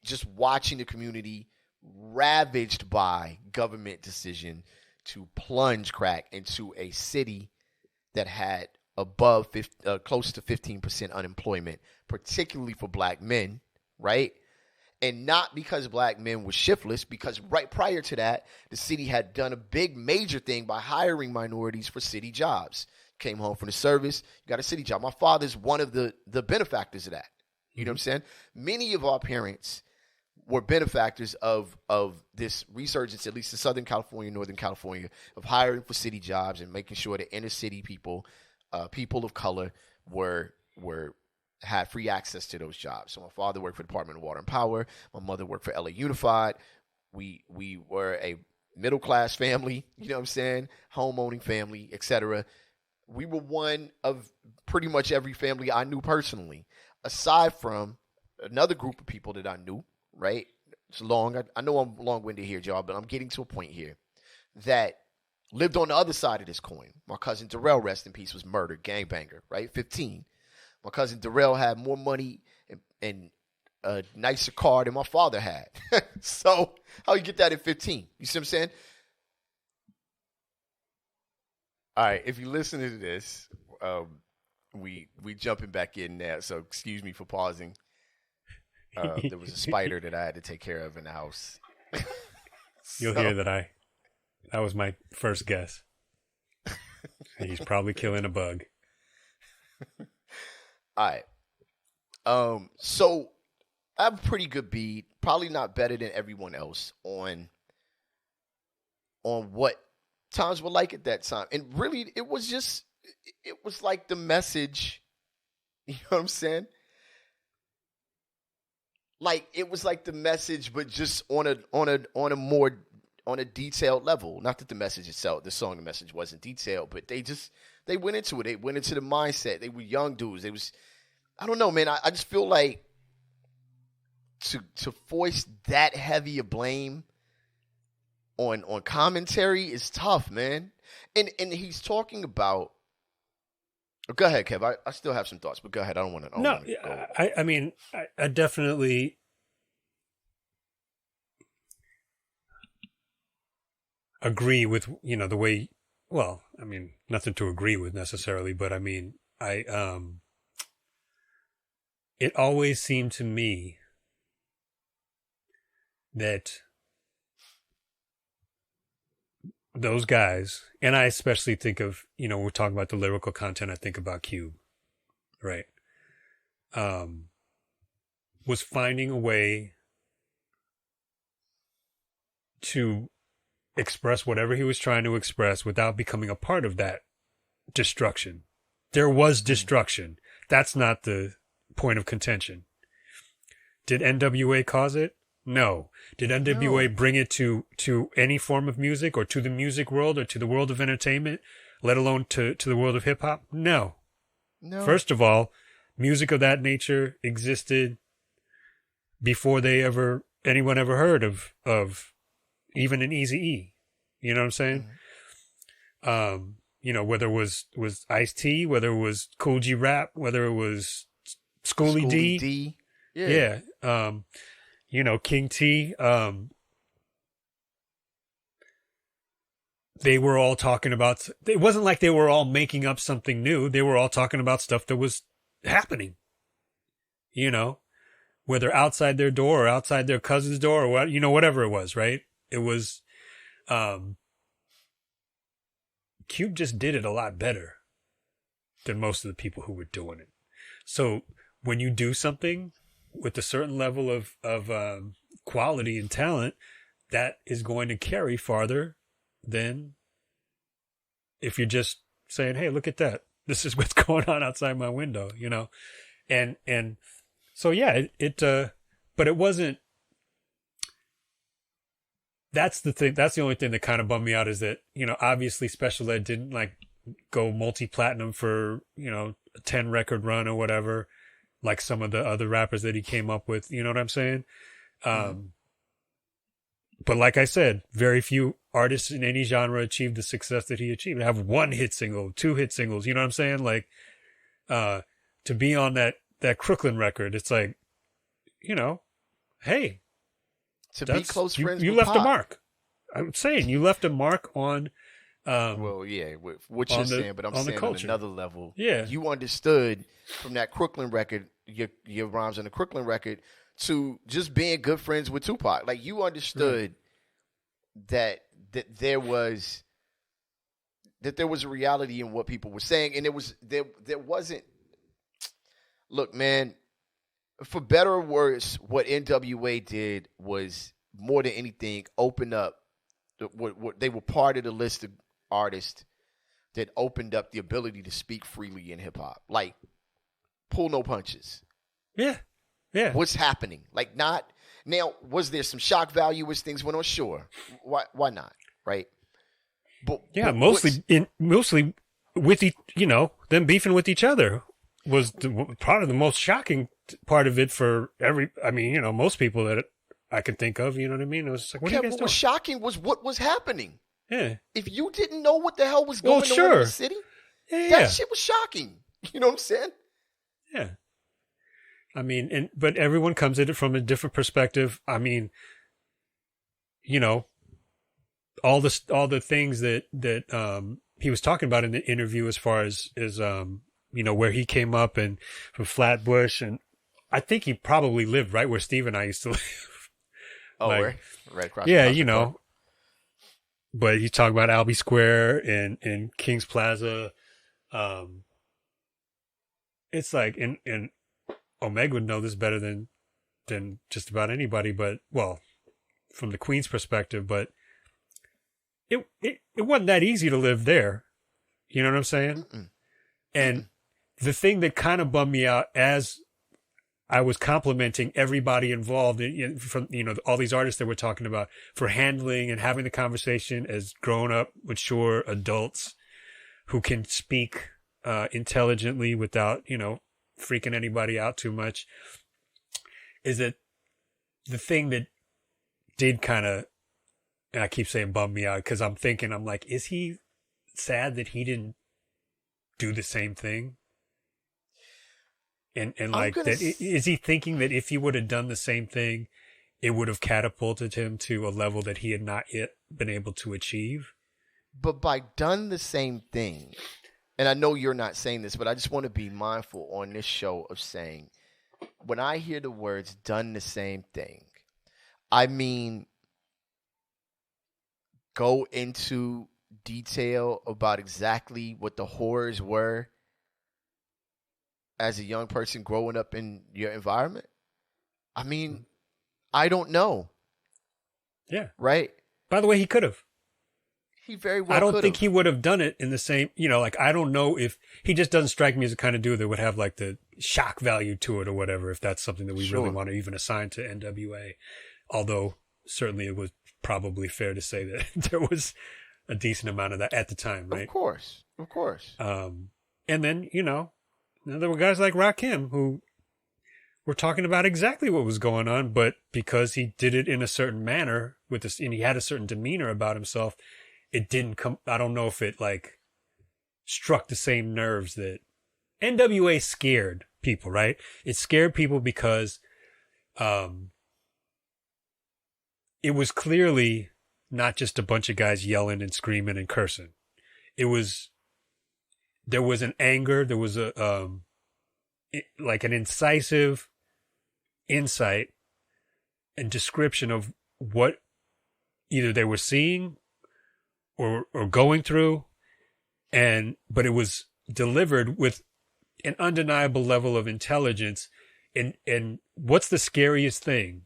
Speaker 1: just watching the community ravaged by government decision to plunge crack into a city that had close to 15% unemployment, particularly for black men, right? And not because black men were shiftless, because right prior to that, the city had done a big major thing by hiring minorities for city jobs. Came home from the service, you got a city job. My father's one of the benefactors of that. You know what I'm saying? Many of our parents were benefactors of this resurgence, at least in Southern California, Northern California, of hiring for city jobs and making sure that inner city people, people of color, had free access to those jobs. So my father worked for the Department of Water and Power. My mother worked for E184. We were a middle class family, you know what I'm saying? Home owning family, etc. We were one of pretty much every family I knew personally, aside from another group of people that I knew, right? It's long. I know I'm long-winded here, y'all, but I'm getting to a point here that lived on the other side of this coin. My cousin Darrell, rest in peace, was murdered, gangbanger, right? 15. My cousin Darrell had more money and a nicer car than my father had. So how you get that at 15? You see what I'm saying? All right, if you listen to this, we jumping back in now, so excuse me for pausing. There was a spider that I had to take care of in the house.
Speaker 2: You'll hear that that was my first guess. He's probably killing a bug.
Speaker 1: All right. So I have a pretty good beat, probably not better than everyone else on what times were like at that time. And really, it was like the message, you know what I'm saying? Like it was like the message, but just on a detailed level. Not that the message itself, the message wasn't detailed, but they went into it. They went into the mindset. They were young dudes. I don't know, man. I just feel like to foist that heavy a blame on commentary is tough, man. And he's talking about. Go ahead, Kev. I still have some thoughts, but go ahead. I don't want to.
Speaker 2: I mean, I definitely agree with, the way, well, I mean, nothing to agree with necessarily, but I mean, it always seemed to me that those guys, and I especially think of, we're talking about the lyrical content, I think about Cube, right? Was finding a way to express whatever he was trying to express without becoming a part of that destruction. There was destruction. That's not the point of contention. Did NWA cause it? No. Did NWA bring it to any form of music or to the music world or to the world of entertainment, let alone to the world of hip hop? No. First of all, music of that nature existed before anyone ever heard of even an Eazy-E. You know what I'm saying? Mm-hmm. Whether it was Ice-T, whether it was Cool G Rap, whether it was Schoolie D. Yeah. King T. They were all talking about, it wasn't like they were all making up something new. They were all talking about stuff that was happening, whether outside their door or outside their cousin's door or what, whatever it was, right? It was, Cube just did it a lot better than most of the people who were doing it. So when you do something with a certain level of quality and talent, that is going to carry farther than if you're just saying, hey, look at that. This is what's going on outside my window, And so, yeah, but it wasn't, that's the thing. That's the only thing that kind of bummed me out is that, obviously Special Ed didn't go multi-platinum for, a 10 record run or whatever, like some of the other rappers that he came up with. You know what I'm saying? But like I said, very few artists in any genre achieved the success that he achieved. Have one hit single, 2 hit singles. You know what I'm saying? Like, to be on that Crooklyn record, it's like, hey,
Speaker 1: to be close friends
Speaker 2: you
Speaker 1: with
Speaker 2: left
Speaker 1: Pop.
Speaker 2: a mark. I'm saying you left a mark on.
Speaker 1: Well, yeah, what you're saying, but I'm saying on another level.
Speaker 2: Yeah,
Speaker 1: you understood from that Crooklyn record, your rhymes on the Crooklyn record, to just being good friends with Tupac. Like you understood that there was a reality in what people were saying, and there wasn't. Look, man, for better or worse, what NWA did was more than anything open up. What they were part of the list of artists that opened up the ability to speak freely in hip hop. Like, pull no punches.
Speaker 2: Yeah. Yeah.
Speaker 1: What's happening? Like, not now. Was there some shock value as things went on? Sure. Why not? Right. But mostly with them beefing with each other was probably the most shocking part of it for most people that I could think of. You know what I mean? It was like, what are you guys doing? Was shocking was what was happening.
Speaker 2: Yeah.
Speaker 1: If you didn't know what the hell was going on in the city, that shit was shocking. You know what I'm saying?
Speaker 2: Yeah. I mean, but everyone comes at it from a different perspective. I mean, all the things that he was talking about in the interview as far as where he came up and from Flatbush, and I think he probably lived right where Steve and I used to live.
Speaker 1: Oh, right across.
Speaker 2: Yeah, but he's talking about Albee Square and Kings Plaza. It's like, and Omeg would know this better than just about anybody, but from the Queen's perspective, but it wasn't that easy to live there. You know what I'm saying? Mm-mm. And the thing that kind of bummed me out as I was complimenting everybody involved from all these artists that we're talking about for handling and having the conversation as grown up, mature adults who can speak intelligently without freaking anybody out too much, is that the thing that did kind of, and I keep saying bum me out because I'm like, is he sad that he didn't do the same thing? And like that, is he thinking that if he would have done the same thing, it would have catapulted him to a level that he had not yet been able to achieve.
Speaker 1: But by done the same thing, and I know you're not saying this, but I just want to be mindful on this show of saying, when I hear the words done the same thing, I mean go into detail about exactly what the horrors were as a young person growing up in your environment. I mean, I don't know.
Speaker 2: Yeah.
Speaker 1: Right?
Speaker 2: By the way, he could have.
Speaker 1: He very well
Speaker 2: I don't
Speaker 1: could've.
Speaker 2: think he would have done it in the same, like, I don't know if he just doesn't strike me as the kind of dude that would have like the shock value to it or whatever, if that's something that we really want to even assign to NWA. Although certainly it was probably fair to say that there was a decent amount of that at the time, right?
Speaker 1: Of course.
Speaker 2: And then, there were guys like Rakim who were talking about exactly what was going on, but because he did it in a certain manner with this, and he had a certain demeanor about himself, it didn't come. I don't know if it like struck the same nerves that NWA scared people, right? It scared people because it was clearly not just a bunch of guys yelling and screaming and cursing. There was an anger. There was like an incisive insight and description of what either they were seeing or going through, but it was delivered with an undeniable level of intelligence. And what's the scariest thing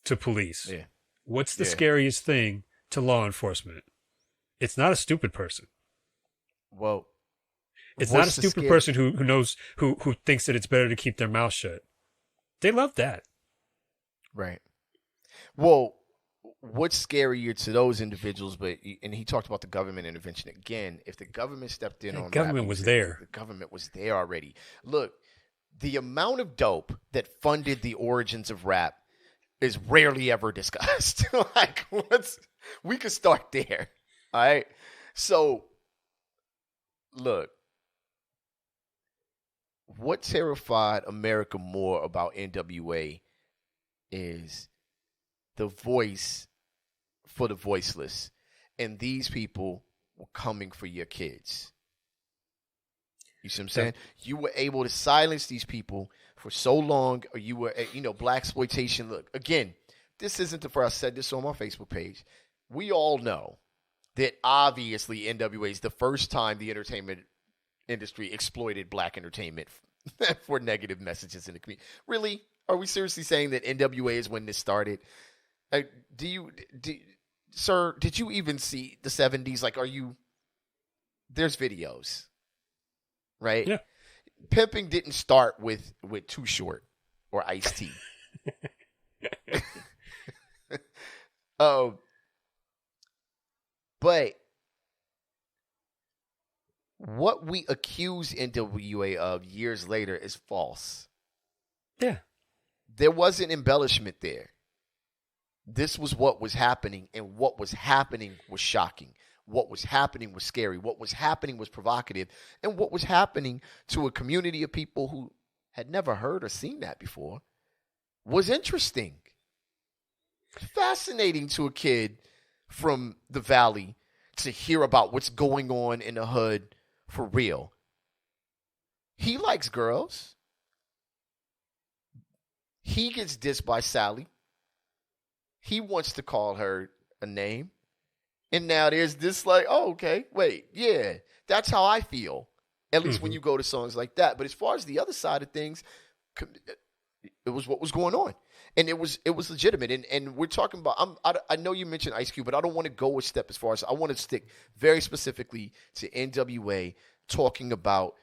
Speaker 2: to police?
Speaker 1: Yeah.
Speaker 2: What's the scariest thing to law enforcement? It's not a stupid person.
Speaker 1: Well,
Speaker 2: it's not a stupid person who knows who thinks that it's better to keep their mouth shut. They love that.
Speaker 1: Right. Well, what's scarier to those individuals? And he talked about the government intervention again. If the government stepped in on
Speaker 2: government was there.
Speaker 1: The government was there already. Look, the amount of dope that funded the origins of rap is rarely ever discussed. Like, we could start there. All right. So, look, what terrified America more about NWA is the voice for the voiceless. And these people were coming for your kids. You see what I'm saying? You were able to silence these people for so long, or you were, black exploitation. Look, again, this isn't the first. I said this on my Facebook page. We all know that obviously NWA is the first time the entertainment industry exploited black entertainment for negative messages in the community. Really? Are we seriously saying that NWA is when this started? Sir, did you even see the 70s? Like, there's videos, right?
Speaker 2: Yeah.
Speaker 1: Pimping didn't start with Too Short or Ice-T. But what we accuse NWA of years later is false.
Speaker 2: Yeah.
Speaker 1: There wasn't embellishment there. This was what was happening, and what was happening was shocking. What was happening was scary. What was happening was provocative. And what was happening to a community of people who had never heard or seen that before was interesting. Fascinating to a kid from the valley to hear about what's going on in the hood for real. He likes girls. He gets dissed by Sally. He wants to call her a name. And now there's this like, oh, okay, wait, yeah, that's how I feel. At least when you go to songs like that. But as far as the other side of things, it was what was going on. And it was legitimate. And we're talking about, I know you mentioned Ice Cube, but I don't want to go a step as far as, I want to stick very specifically to NWA talking about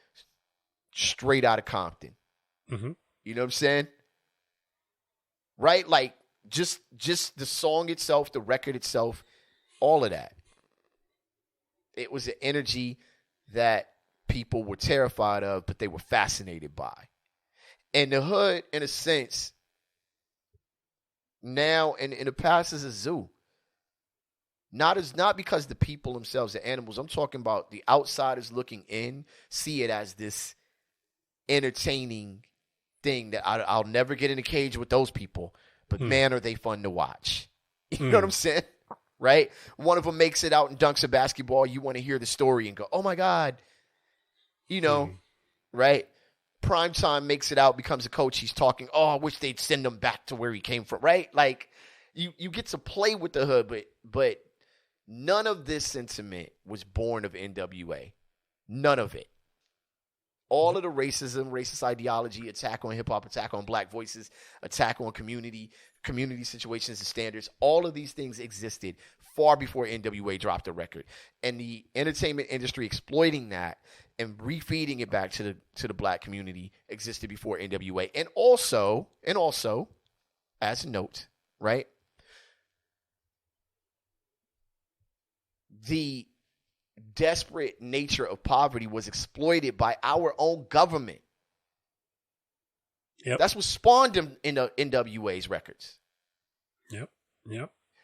Speaker 1: Straight Outta Compton.
Speaker 2: Mm-hmm.
Speaker 1: You know what I'm saying? Right? Like, just the song itself, the record itself, all of that. It was an energy that people were terrified of, but they were fascinated by. And the hood, in a sense, now and in the past is a zoo. Not because the people themselves are animals. I'm talking about the outsiders looking in, see it as this entertaining thing that I'll never get in a cage with those people. but man, are they fun to watch. You know what I'm saying? Right? One of them makes it out and dunks a basketball. You want to hear the story and go, oh, my God. You know, right? Primetime makes it out, becomes a coach. He's talking, oh, I wish they'd send him back to where he came from, right? Like, you get to play with the hood, but none of this sentiment was born of NWA. None of it. All of the racism, racist ideology, attack on hip-hop, attack on black voices, attack on community situations and standards, all of these things existed far before NWA dropped a record. And the entertainment industry exploiting that and refeeding it back to the black community existed before NWA. And also, as a note, right, the desperate nature of poverty was exploited by our own government.
Speaker 2: Yep.
Speaker 1: That's what spawned them in the NWA's records.
Speaker 2: Yep.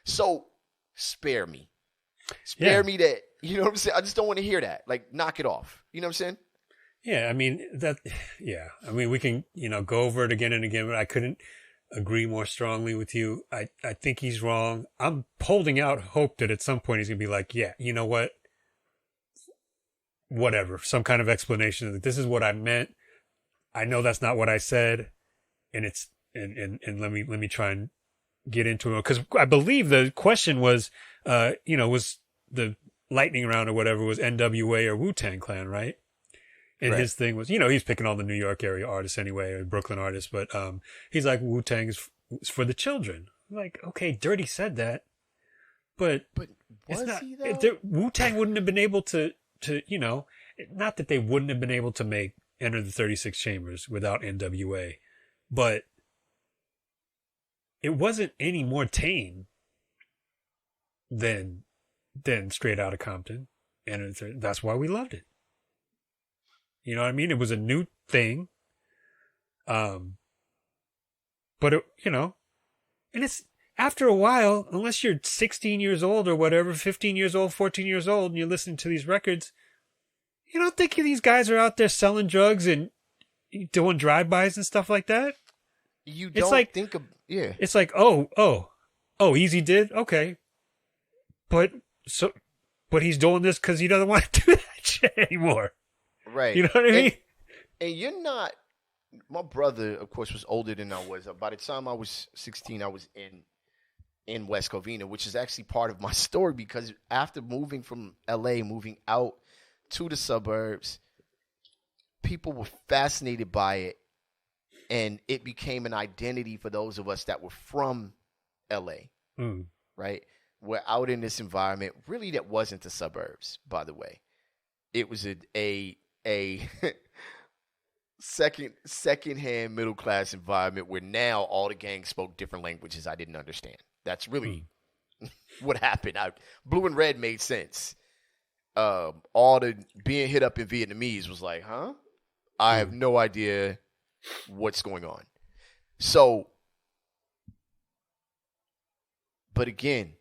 Speaker 1: So spare me that. You know what I'm saying? I just don't want to hear that. Like, knock it off. You know what I'm saying?
Speaker 2: Yeah, I mean we can, go over it again and again, but I couldn't agree more strongly with you. I think he's wrong. I'm holding out hope that at some point he's gonna be like, yeah, you know what? Whatever, some kind of explanation that this is what I meant. I know that's not what I said, and it's and let me try and get into it, because I believe the question was, was the lightning round or whatever was NWA or Wu-Tang Clan, right? And his thing was, he's picking all the New York area artists anyway, or Brooklyn artists, but he's like, Wu-Tang is for the children. I'm like, okay, Dirty said that, but
Speaker 1: was
Speaker 2: it's not.
Speaker 1: he though?
Speaker 2: Wu-Tang wouldn't have been able to not that they wouldn't have been able to make Enter the 36 Chambers without NWA, but it wasn't any more tame than Straight Outta Compton. And that's why we loved it. You know what I mean? It was a new thing. But it, and it's after a while, unless you're 16 years old or whatever, 15 years old, 14 years old, and you're listening to these records, you don't think these guys are out there selling drugs and doing drive-bys and stuff like that?
Speaker 1: You don't think of, yeah.
Speaker 2: It's like, oh, Easy did? Okay. But he's doing this because he doesn't want to do that shit anymore.
Speaker 1: Right.
Speaker 2: You know what I mean?
Speaker 1: And you're not, my brother, of course, was older than I was. By the time I was 16, I was in West Covina, which is actually part of my story, because after moving from LA, moving out to the suburbs, people were fascinated by it, and it became an identity for those of us that were from LA, right? We're out in this environment, really, that wasn't the suburbs, by the way. It was a second-hand middle-class environment where now all the gangs spoke different languages I didn't understand. That's really what happened. Blue and red made sense. All the being hit up in Vietnamese was like, huh? I have no idea what's going on. So, but again,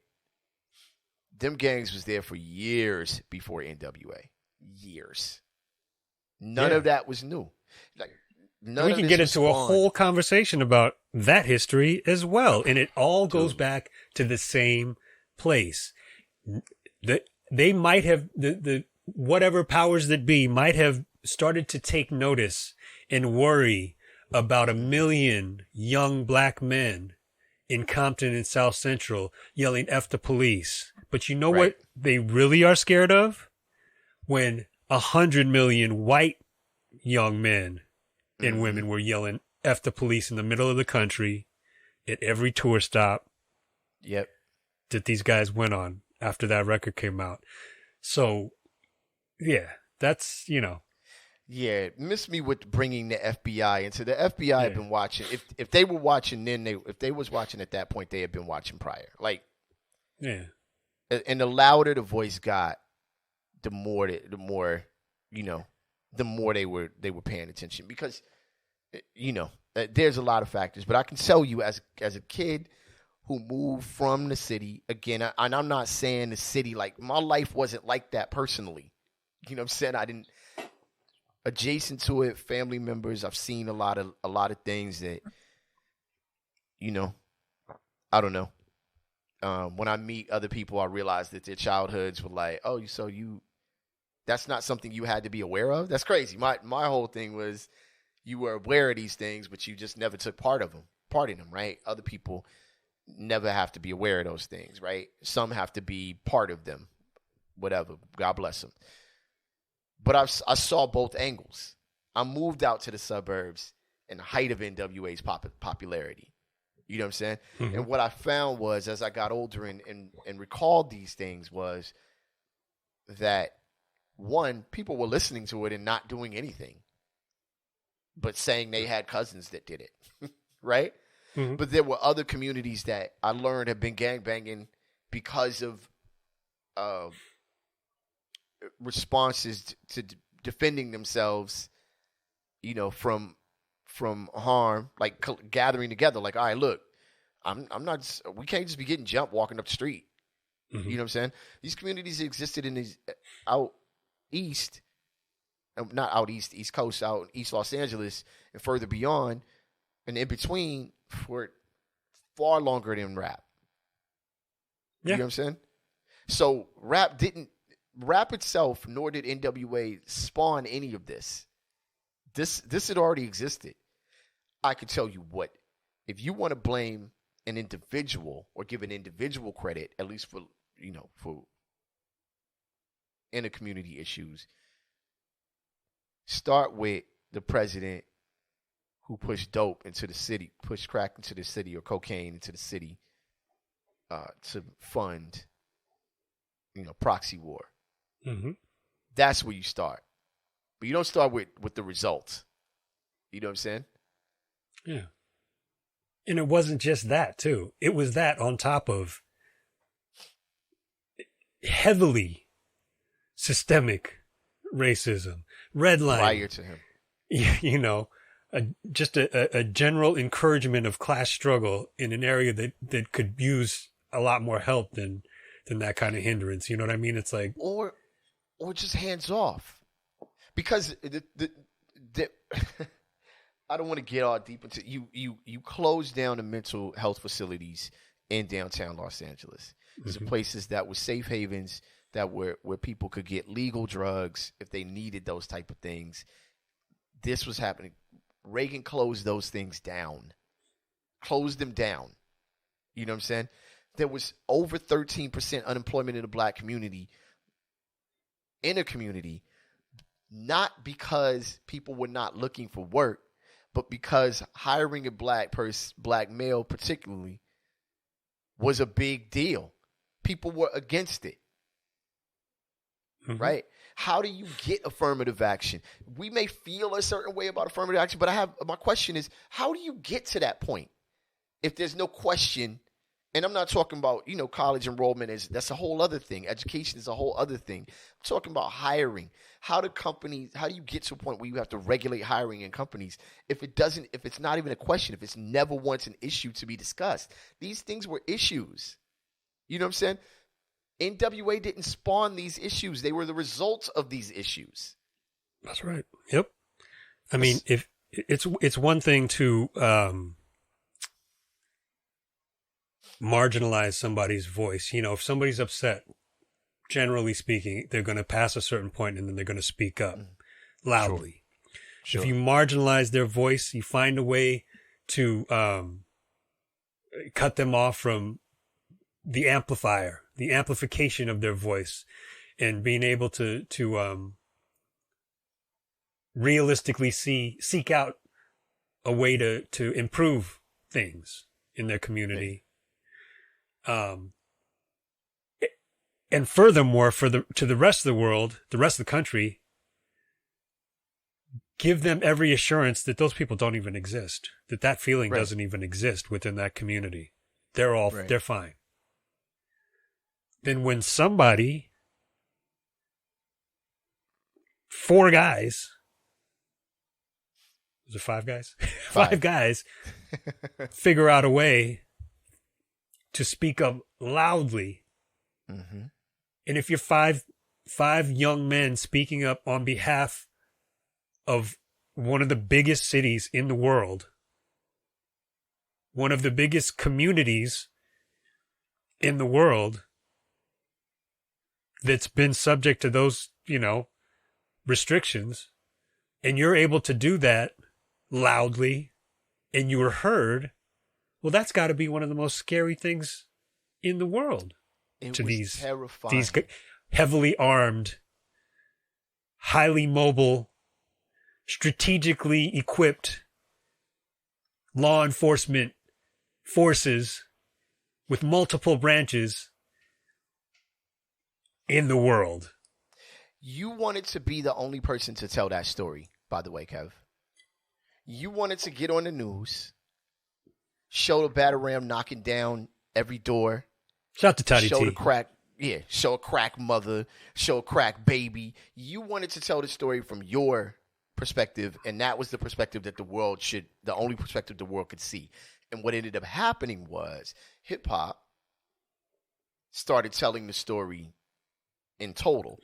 Speaker 1: them gangs was there for years before NWA. Years. None of that was new. Like,
Speaker 2: we can get into a whole conversation about that history as well, and it all goes back to the same place. They might have the whatever powers that be might have started to take notice and worry about 1 million young black men in Compton and South Central yelling "F the police." But you know what they really are scared of? When 100 million white young men and women were yelling "F the police" in the middle of the country at every tour stop.
Speaker 1: Yep.
Speaker 2: That these guys went on after that record came out. So, yeah, that's,
Speaker 1: Yeah, miss me with bringing the FBI into the FBI. Had been watching. If they were watching then, if they was watching at that point, they had been watching prior. Like,
Speaker 2: yeah.
Speaker 1: And the louder the voice got, the more they were paying attention, because there's a lot of factors. But I can tell you, as a kid who moved from the city, again, and I'm not saying the city, like, my life wasn't like that personally. You know what I'm saying? I didn't, adjacent to it, family members, I've seen a lot of things that, I don't know. When I meet other people, I realize that their childhoods were like, oh, that's not something you had to be aware of. That's crazy. My whole thing was you were aware of these things, but you just never took part in them, right? Other people never have to be aware of those things, right? Some have to be part of them, whatever. God bless them. But I saw both angles. I moved out to the suburbs in the height of NWA's popularity. You know what I'm saying? Mm-hmm. And what I found was, as I got older and recalled these things, was that, one, people were listening to it and not doing anything, but saying they had cousins that did it, right? Mm-hmm. But there were other communities that I learned have been gangbanging because of responses to defending themselves, from harm, like gathering together. Like, all right, look, I'm not. We can't just be getting jumped walking up the street. Mm-hmm. You know what I'm saying? These communities existed in these out east, not out east coast, out East Los Angeles and further beyond, and in between for far longer than rap. Yeah. You know what I'm saying? So rap itself, nor did NWA spawn any of this. This had already existed. I could tell you what, if you want to blame an individual or give an individual credit, at least for inner community issues, start with the president who pushed dope into the city, pushed crack into the city, or cocaine into the city, to fund, proxy war. Mm-hmm. That's where you start. But you don't start with the results. You know what I'm saying?
Speaker 2: Yeah. And it wasn't just that, too. It was that on top of heavily systemic racism, redlining.
Speaker 1: Prior to him.
Speaker 2: Just a general encouragement of class struggle in an area that could use a lot more help than that kind of hindrance. You know what I mean? It's like...
Speaker 1: Or just hands off. Because I don't want to get all deep into you close down the mental health facilities in downtown Los Angeles. These are places that were safe havens, that were where people could get legal drugs if they needed those type of things. This was happening. Reagan closed those things down. Closed them down. You know what I'm saying? There was over 13% unemployment in the black community, in a community, not because people were not looking for work, but because hiring a black male particularly, was a big deal. People were against it. Mm-hmm. Right? How do you get affirmative action? We may feel a certain way about affirmative action, but my question is, how do you get to that point? If there's no question, and I'm not talking about, college enrollment that's a whole other thing. Education is a whole other thing. I'm talking about hiring. How do you get to a point where you have to regulate hiring in companies if it's not even a question, if it's never once an issue to be discussed? These things were issues. You know what I'm saying? NWA didn't spawn these issues. They were the results of these issues.
Speaker 2: That's right. Yep. I mean, if it's one thing to marginalize somebody's voice. If somebody's upset, generally speaking, they're going to pass a certain point and then they're going to speak up loudly. Sure. If you marginalize their voice, you find a way to cut them off from the amplification of their voice, and being able to realistically seek out a way to improve things in their community. And furthermore, to the rest of the world, the rest of the country, give them every assurance that those people don't even exist, that feeling doesn't even exist within that community. They're fine. Then when somebody, 4 guys, was it 5 guys? 5 guys figure out a way to speak up loudly. Mm-hmm. And if you're five young men speaking up on behalf of one of the biggest cities in the world, one of the biggest communities in the world that's been subject to those, restrictions, and you're able to do that loudly and you were heard, well, that's got to be one of the most scary things in the world to these heavily armed, highly mobile, strategically equipped law enforcement forces with multiple branches in the world.
Speaker 1: You wanted to be the only person to tell that story, by the way, Kev. You wanted to get on the news, show the battle ram knocking down every door.
Speaker 2: Shout out to Toddy
Speaker 1: Show
Speaker 2: T.
Speaker 1: the crack, show a crack mother, show a crack baby. You wanted to tell the story from your perspective, and that was the perspective that the only perspective the world could see. And what ended up happening was hip hop started telling the story in total.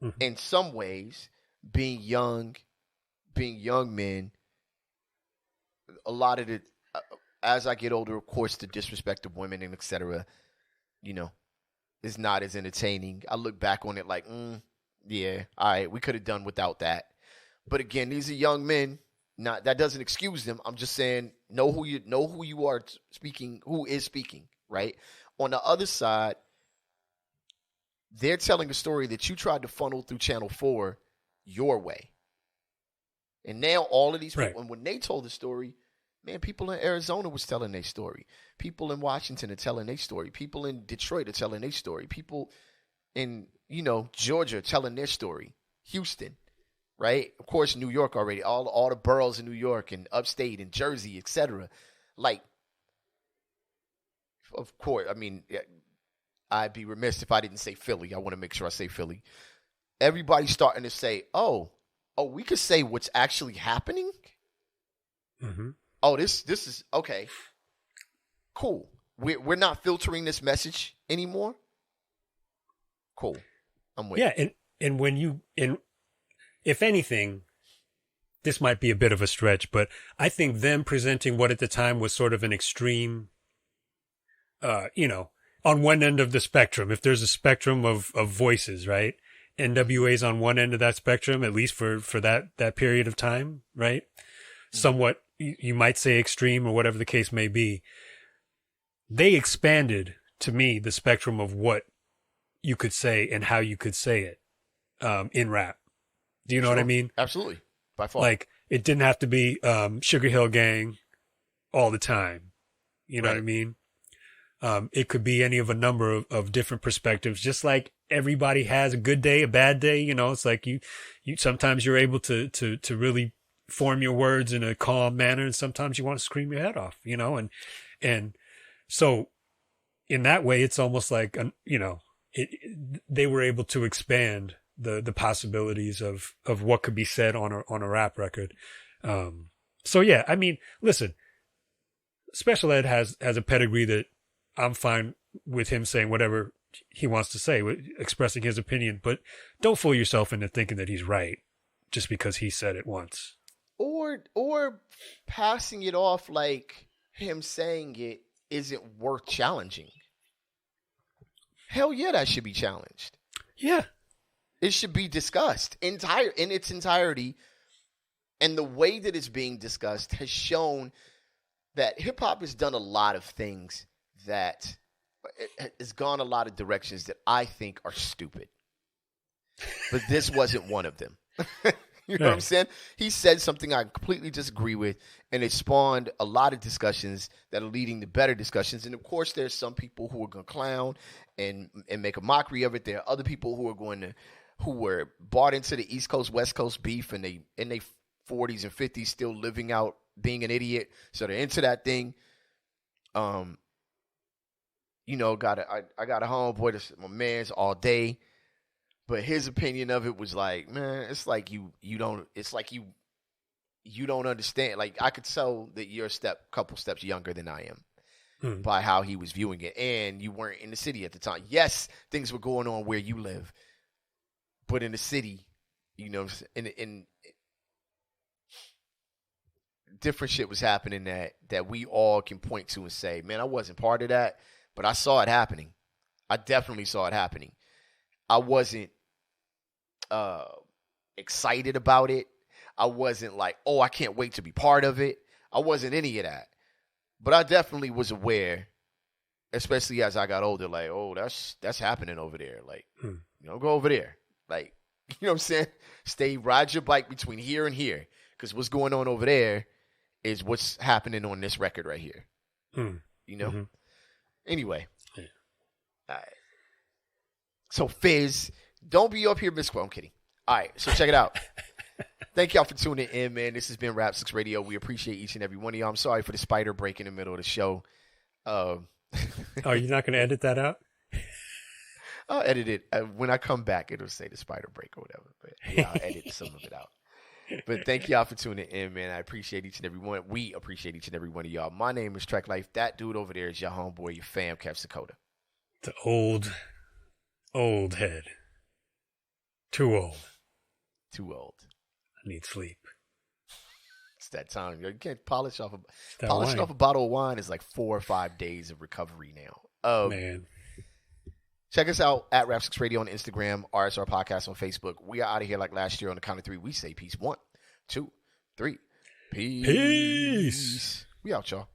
Speaker 1: Mm-hmm. In some ways, being young men, a lot of it, as I get older, of course, the disrespect of women and etc., is not as entertaining. I look back on it like, yeah, all right, we could have done without that. But again, these are young men. Not that doesn't excuse them. I'm just saying, know who you are speaking, who is speaking, right? On the other side, they're telling a story that you tried to funnel through Channel 4 your way. And now all of these people, and when they told the story, man, people in Arizona was telling their story. People in Washington are telling their story. People in Detroit are telling their story. People in, Georgia are telling their story. Houston, right? Of course, New York already. All the boroughs in New York and upstate and Jersey, etc. Like, of course, I mean, I'd be remiss if I didn't say Philly. I want to make sure I say Philly. Everybody's starting to say, oh, we could say what's actually happening?
Speaker 2: Mm-hmm.
Speaker 1: Oh, this is okay. Cool. We're not filtering this message anymore. Cool. I'm with you.
Speaker 2: Yeah, and when if anything, this might be a bit of a stretch, but I think them presenting what at the time was sort of an extreme, on one end of the spectrum, if there's a spectrum of voices, right? NWA's on one end of that spectrum, at least for that period of time, right? Mm-hmm. Somewhat, you might say extreme or whatever the case may be. They expanded, to me, the spectrum of what you could say and how you could say it in rap. Do you know what I mean?
Speaker 1: Absolutely. By far.
Speaker 2: Like, it didn't have to be Sugar Hill Gang all the time. You know what I mean? It could be any of a number of different perspectives, just like everybody has a good day, a bad day. It's like you sometimes you're able to really form your words in a calm manner, and sometimes you want to scream your head off, and so in that way, it's almost like, they were able to expand the possibilities of what could be said on a rap record. So yeah, I mean, listen, Special Ed has a pedigree that I'm fine with him saying whatever he wants to say, expressing his opinion, but don't fool yourself into thinking that he's right just because he said it once.
Speaker 1: Or passing it off like him saying it isn't worth challenging. Hell yeah, that should be challenged.
Speaker 2: Yeah.
Speaker 1: It should be discussed in its entirety. And the way that it's being discussed has shown that hip hop has done a lot of things that it has gone a lot of directions that I think are stupid. But this wasn't one of them. You know what I'm saying? He said something I completely disagree with, and it spawned a lot of discussions that are leading to better discussions. And of course, there's some people who are going to clown and make a mockery of it. There are other people who were bought into the East Coast West Coast beef, and they in their 40s and 50s still living out being an idiot, so they're into that thing. I got a homeboy that's my man's all day. But his opinion of it was like, man, it's like you don't understand. Like, I could tell that you're a couple steps younger than I am by how he was viewing it. And you weren't in the city at the time. Yes, things were going on where you live. But in the city, in different shit was happening that we all can point to and say, man, I wasn't part of that. but I saw it happening. I definitely saw it happening. I wasn't excited about it. I wasn't like, oh, I can't wait to be part of it. I wasn't any of that. But I definitely was aware, especially as I got older, like, oh, that's happening over there. Like, go over there. Like, you know what I'm saying? Ride your bike between here and here. Because what's going on over there is what's happening on this record right here. You know? Mm-hmm. Anyway. Yeah. All right. So, Fizz, don't be up here misquoting. I'm kidding. All right, so check it out. Thank y'all for tuning in, man. This has been Rap 6 Radio. We appreciate each and every one of y'all. I'm sorry for the spider break in the middle of the show.
Speaker 2: Oh, you're not going to edit that out?
Speaker 1: I'll edit it. When I come back, it'll say the spider break or whatever. But yeah, I'll edit some of it out. But thank y'all for tuning in, man. I appreciate each and every one. We appreciate each and every one of y'all. My name is Trek Life. That dude over there is your homeboy, your fam, Caps Dakota.
Speaker 2: The old head. Too old.
Speaker 1: Too old.
Speaker 2: I need sleep.
Speaker 1: It's that time. You can't polish off a bottle of wine is like 4 or 5 days of recovery now.
Speaker 2: Man.
Speaker 1: Check us out at Rap 6 Radio on Instagram, RSR Podcast on Facebook. We are out of here like last year on the count of 3. We say peace. 1, 2, 3. Peace.
Speaker 2: Peace.
Speaker 1: We out, y'all.